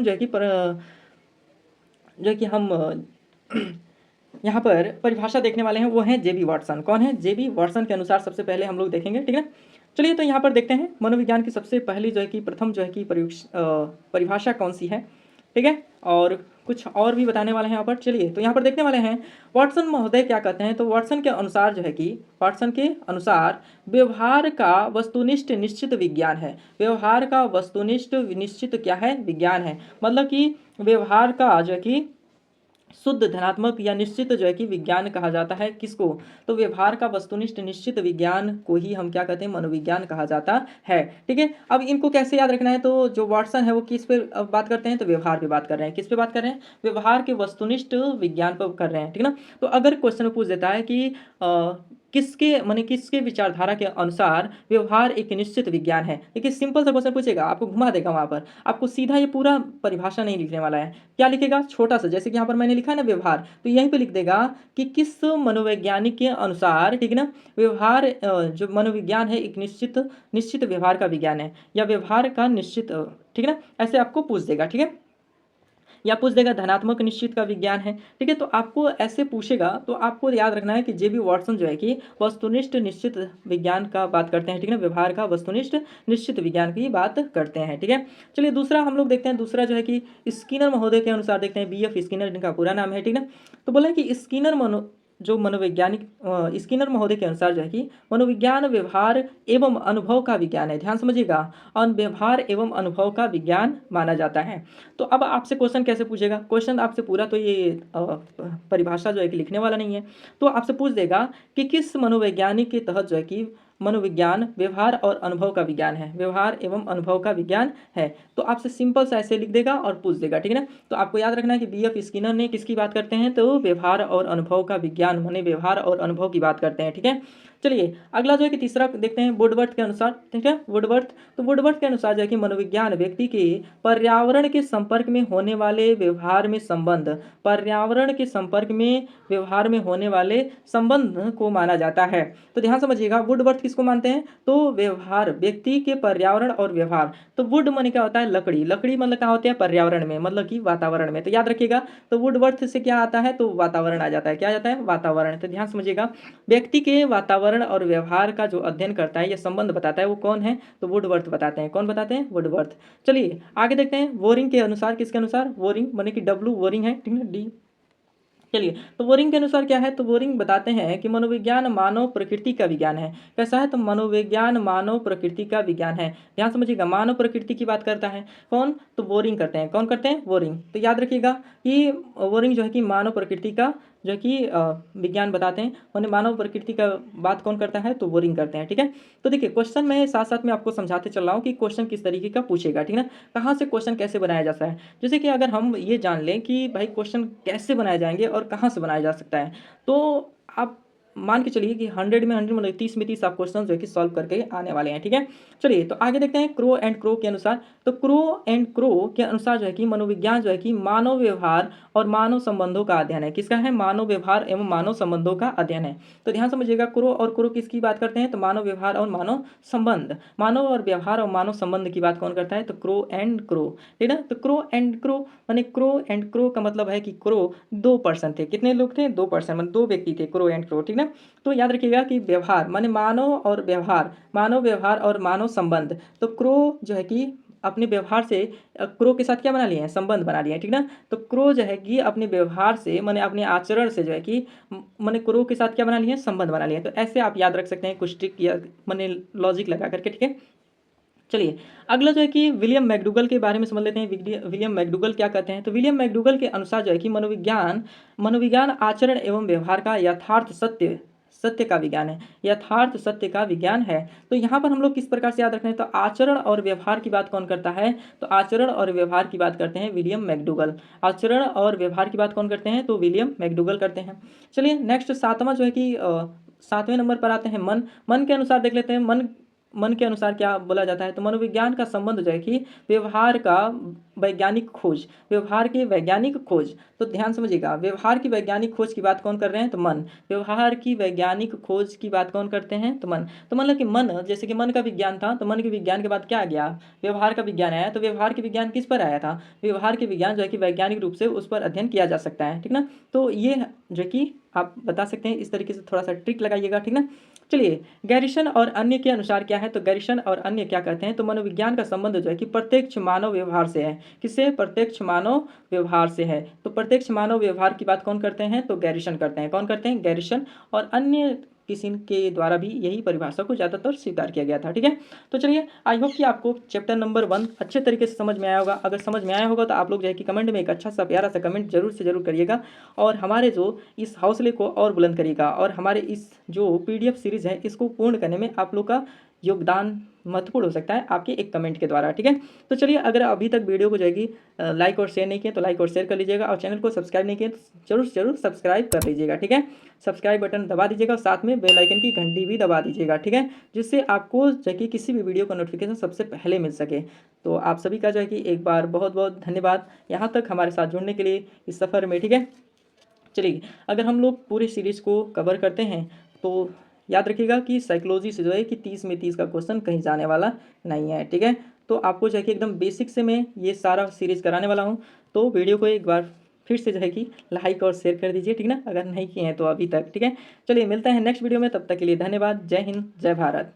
है कि जो है कि हम यहाँ पर परिभाषा देखने वाले हैं वो हैं JB वाटसन। कौन है, JB वाटसन के अनुसार सबसे पहले हम लोग देखेंगे, ठीक है। चलिए, तो यहाँ पर देखते हैं मनोविज्ञान की सबसे पहली जो है कि प्रथम जो है कि परिभाषा कौन सी है, ठीक है। और कुछ और भी बताने वाले हैं यहाँ पर। चलिए, तो यहाँ पर देखने वाले हैं वाटसन महोदय क्या कहते हैं। तो वाटसन के अनुसार जो है कि वाटसन के अनुसार व्यवहार का वस्तुनिष्ठ निश्चित विज्ञान है। व्यवहार का वस्तुनिष्ठ निश्चित क्या है, विज्ञान है। मतलब कि व्यवहार का जो है कि शुद्ध धनात्मक या निश्चित जो है कि विज्ञान कहा जाता है किसको, तो व्यवहार का वस्तुनिष्ठ निश्चित विज्ञान को ही हम क्या कहते हैं, मनोविज्ञान कहा जाता है, ठीक है। अब इनको कैसे याद रखना है, तो जो वाटसन है वो किस पे बात करते हैं, तो व्यवहार पे बात कर रहे हैं। किस पे बात कर रहे हैं, व्यवहार के वस्तुनिष्ठ विज्ञान पर कर रहे हैं, ठीक ना। तो अगर क्वेश्चन में पूछ देता है कि किसके विचारधारा के अनुसार व्यवहार एक निश्चित विज्ञान है, देखिए सिंपल सा क्वेश्चन पूछेगा, आपको घुमा देगा वहां पर, आपको सीधा ये पूरा परिभाषा नहीं लिखने वाला है। क्या लिखेगा, छोटा सा, जैसे कि यहाँ पर मैंने लिखा है ना व्यवहार, तो यहीं पे लिख देगा कि किस मनोवैज्ञानिक के अनुसार, ठीक है ना, व्यवहार जो मनोविज्ञान है एक निश्चित निश्चित व्यवहार का विज्ञान है, या व्यवहार का निश्चित, ठीक है ना, ऐसे आपको पूछ देगा, ठीक है। या पूछ देगा धनात्मक निश्चित का विज्ञान है, ठीक है। तो आपको ऐसे पूछेगा तो आपको याद रखना है कि JB वाटसन जो है कि वस्तुनिष्ठ निश्चित विज्ञान का बात करते हैं, ठीक है ना, व्यवहार का वस्तुनिष्ठ निश्चित विज्ञान की बात करते हैं, ठीक है। चलिए, दूसरा हम लोग देखते हैं, दूसरा जो है कि स्किनर महोदय के अनुसार देखते हैं, BF स्किनर इनका पूरा नाम है, ठीक है। तो बोला कि जो मनोवैज्ञानिक स्किनर महोदय के अनुसार जो है कि मनोविज्ञान व्यवहार एवं अनुभव का विज्ञान है। ध्यान समझिएगा, व्यवहार एवं अनुभव का विज्ञान माना जाता है। तो अब आपसे क्वेश्चन कैसे पूछेगा, क्वेश्चन आपसे पूरा तो ये परिभाषा जो है कि लिखने वाला नहीं है, तो आपसे पूछ देगा कि किस मनोवैज्ञानिक के तहत जो है कि मनोविज्ञान व्यवहार और अनुभव का विज्ञान है, व्यवहार एवं अनुभव का विज्ञान है। तो आपसे सिंपल सा ऐसे लिख देगा और पूछ देगा, ठीक है ना। तो आपको याद रखना है कि BF स्किनर ने किसकी बात करते हैं, तो व्यवहार और अनुभव का विज्ञान माने व्यवहार और अनुभव की बात करते हैं, ठीक है। चलिए अगला जो है कि तीसरा देखते हैं वुडवर्थ के अनुसार, ठीक है, वुडवर्थ। तो वुडवर्थ के अनुसार जो है कि मनोविज्ञान व्यक्ति के पर्यावरण के संपर्क में होने वाले व्यवहार में संबंध, पर्यावरण के संपर्क में व्यवहार में होने वाले संबंध को माना जाता है। तो ध्यान समझिएगा, वुडवर्थ किसको मानते हैं, तो व्यवहार, व्यक्ति के पर्यावरण और व्यवहार। तो वुड माने क्या होता है, लकड़ी, लकड़ी मतलब क्या होती है, पर्यावरण में, मतलब कि वातावरण में। तो याद रखिएगा, तो वुडवर्थ से क्या आता है, तो वातावरण आ जाता है, क्या आ जाता है, वातावरण। तो ध्यान समझिएगा, व्यक्ति के वातावरण और व्यवहार का जो अध्ययन करता है, यह संबंध बताता है, वो कौन है, तो वुडवर्थ बताते हैं। कौन बताते हैं, वुडवर्थ। चलिए आगे देखते हैं, वोरिंग के अनुसार, किसके अनुसार, वोरिंग माने कि डब्ल्यू वोरिंग है, ठीक है, डी। चलिए तो बोरिंग के अनुसार क्या है, तो बोरिंग बताते हैं कि मनोविज्ञान मानव प्रकृति का विज्ञान है। कैसा है, तो मनोविज्ञान मानव प्रकृति का विज्ञान है। ध्यान समझिएगा, मानव प्रकृति की बात करता है कौन, तो बोरिंग करते हैं। कौन करते हैं, बोरिंग। तो याद रखिएगा कि बोरिंग जो है कि मानव प्रकृति का जो है कि विज्ञान बताते हैं, उन्हें मानव प्रकृति का बात कौन करता है, तो बोरिंग करते हैं, ठीक है। तो देखिए क्वेश्चन में साथ साथ में आपको समझाते चल रहा हूँ कि क्वेश्चन किस तरीके का पूछेगा, ठीक है ना, कहाँ से क्वेश्चन कैसे बनाया जाता है। जैसे कि अगर हम ये जान लें कि भाई क्वेश्चन कैसे बनाए जाएंगे और कहाँ से बनाया जा सकता है, तो आप मान के चलिए कि 100 में 100 मतलब 30 में 30 आप क्वेश्चन जो है कि सॉल्व करके आने वाले हैं, ठीक है। चलिए तो आगे देखते हैं, क्रो एंड क्रो के अनुसार। तो क्रो एंड क्रो के अनुसार जो है कि मनोविज्ञान जो है कि मानव व्यवहार और मानव संबंधों का अध्ययन है। किसका है, मानव व्यवहार एवं मानव संबंधों का अध्ययन है। तो ध्यान समझिएगा, क्रो और क्रो किसकी बात करते हैं, तो मानव व्यवहार और मानव संबंध, मानव और व्यवहार और मानव संबंध की बात कौन करता है, तो क्रो एंड क्रो, ठीक है ना। तो क्रो एंड क्रो माने क्रो एंड क्रो का मतलब है कि क्रो 2 पर्सन थे। कितने लोग थे, 2 पर्सन, मतलब 2 व्यक्ति थे, क्रो एंड क्रो, ठीक ना। तो याद रखिएगा कि व्यवहार माने मानव और व्यवहार, मानव व्यवहार और मानव संबंध। तो क्रो जो है कि अपने व्यवहार से क्रो के साथ क्या बना लिए हैं, संबंध बना लिए हैं, ठीक ना। तो क्रो जो है कि अपने व्यवहार से माने अपने आचरण से जो है कि माने क्रो के साथ क्या बना लिए हैं, संबंध बना लिए हैं। तो ऐसे आप याद रख सकते हैं कुछ ट्रिक या माने लॉजिक लगा करके, ठीक है। चलिए अगला जो है कि विलियम मैकडूगल के बारे में समझ लेते हैं। विलियम मैकडूगल क्या कहते हैं, तो विलियम मैकडूगल के अनुसार जो है कि मनोविज्ञान, मनोविज्ञान आचरण एवं व्यवहार का यथार्थ सत्य, सत्य का विज्ञान है, यथार्थ सत्य का विज्ञान है। तो यहाँ पर हम लोग किस प्रकार से याद रख रहे हैं, तो आचरण और व्यवहार की बात कौन करता है, तो आचरण और व्यवहार की बात करते हैं विलियम मैकडूगल। आचरण और व्यवहार की बात कौन करते हैं, तो विलियम मैकडूगल करते हैं। चलिए नेक्स्ट सातवां जो है कि 7वें नंबर पर आते हैं मन। मन के अनुसार देख लेते हैं, मन, मन के अनुसार क्या बोला जाता है, तो मनोविज्ञान का संबंध जो है कि व्यवहार का वैज्ञानिक खोज, व्यवहार की वैज्ञानिक खोज। तो ध्यान समझिएगा, व्यवहार की वैज्ञानिक खोज की बात कौन कर रहे हैं, तो मन, व्यवहार की वैज्ञानिक खोज की बात कौन करते हैं, तो मन। तो मतलब कि मन, जैसे कि मन का विज्ञान था, तो मन के विज्ञान के बाद क्या आ गया, व्यवहार का विज्ञान आया। तो व्यवहार के विज्ञान किस पर आया था, व्यवहार के विज्ञान जो है कि वैज्ञानिक रूप से उस पर अध्ययन किया जा सकता है, ठीक ना। तो ये जो कि आप बता सकते हैं, इस तरीके से थोड़ा सा ट्रिक लगाइएगा, ठीक ना। चलिए गैरिसन और अन्य के अनुसार क्या है, तो गैरिसन और अन्य क्या कहते हैं, तो मनोविज्ञान का संबंध जो है कि प्रत्यक्ष मानव व्यवहार से है। किससे, प्रत्यक्ष मानव व्यवहार से है। तो प्रत्यक्ष मानव व्यवहार की बात कौन करते हैं, तो गैरिसन करते हैं। कौन करते हैं, गैरिसन। और अन्य किसी के द्वारा भी यही परिभाषा को ज़्यादातर स्वीकार किया गया था, ठीक है। तो चलिए आई होप कि आपको चैप्टर नंबर 1 अच्छे तरीके से समझ में आया होगा। अगर समझ में आया होगा तो आप लोग जो है कि कमेंट में एक अच्छा सा प्यारा सा कमेंट जरूर से जरूर करिएगा, और हमारे जो इस हौसले को और बुलंद करिएगा, और हमारे इस जो PDF सीरीज़ है इसको पूर्ण करने में आप लोग का योगदान महत्वपूर्ण हो सकता है आपके एक कमेंट के द्वारा, ठीक है। तो चलिए अगर अभी तक वीडियो को जाएगी लाइक और शेयर नहीं किए तो लाइक और शेयर कर लीजिएगा, और चैनल को सब्सक्राइब नहीं किए तो जरूर से जरूर सब्सक्राइब कर लीजिएगा, ठीक है। सब्सक्राइब बटन दबा दीजिएगा, और साथ में बेल आइकन की घंटी भी दबा दीजिएगा, ठीक है, जिससे आपको जो है कि किसी भी वीडियो का नोटिफिकेशन सबसे पहले मिल सके। तो आप सभी का जो है कि एक बार बहुत बहुत धन्यवाद यहाँ तक हमारे साथ जुड़ने के लिए इस सफ़र में, ठीक है। चलिए अगर हम लोग पूरे सीरीज़ को कवर करते हैं तो याद रखिएगा कि साइकोलॉजी से जो है कि 30 में 30 का क्वेश्चन कहीं जाने वाला नहीं है, ठीक है। तो आपको जो है कि एकदम बेसिक से मैं ये सारा सीरीज़ कराने वाला हूँ। तो वीडियो को एक बार फिर से जो है कि लाइक और शेयर कर दीजिए, ठीक ना, अगर नहीं किए हैं तो अभी तक, ठीक है। चलिए मिलते हैं नेक्स्ट वीडियो में, तब तक के लिए धन्यवाद। जय हिंद, जय भारत।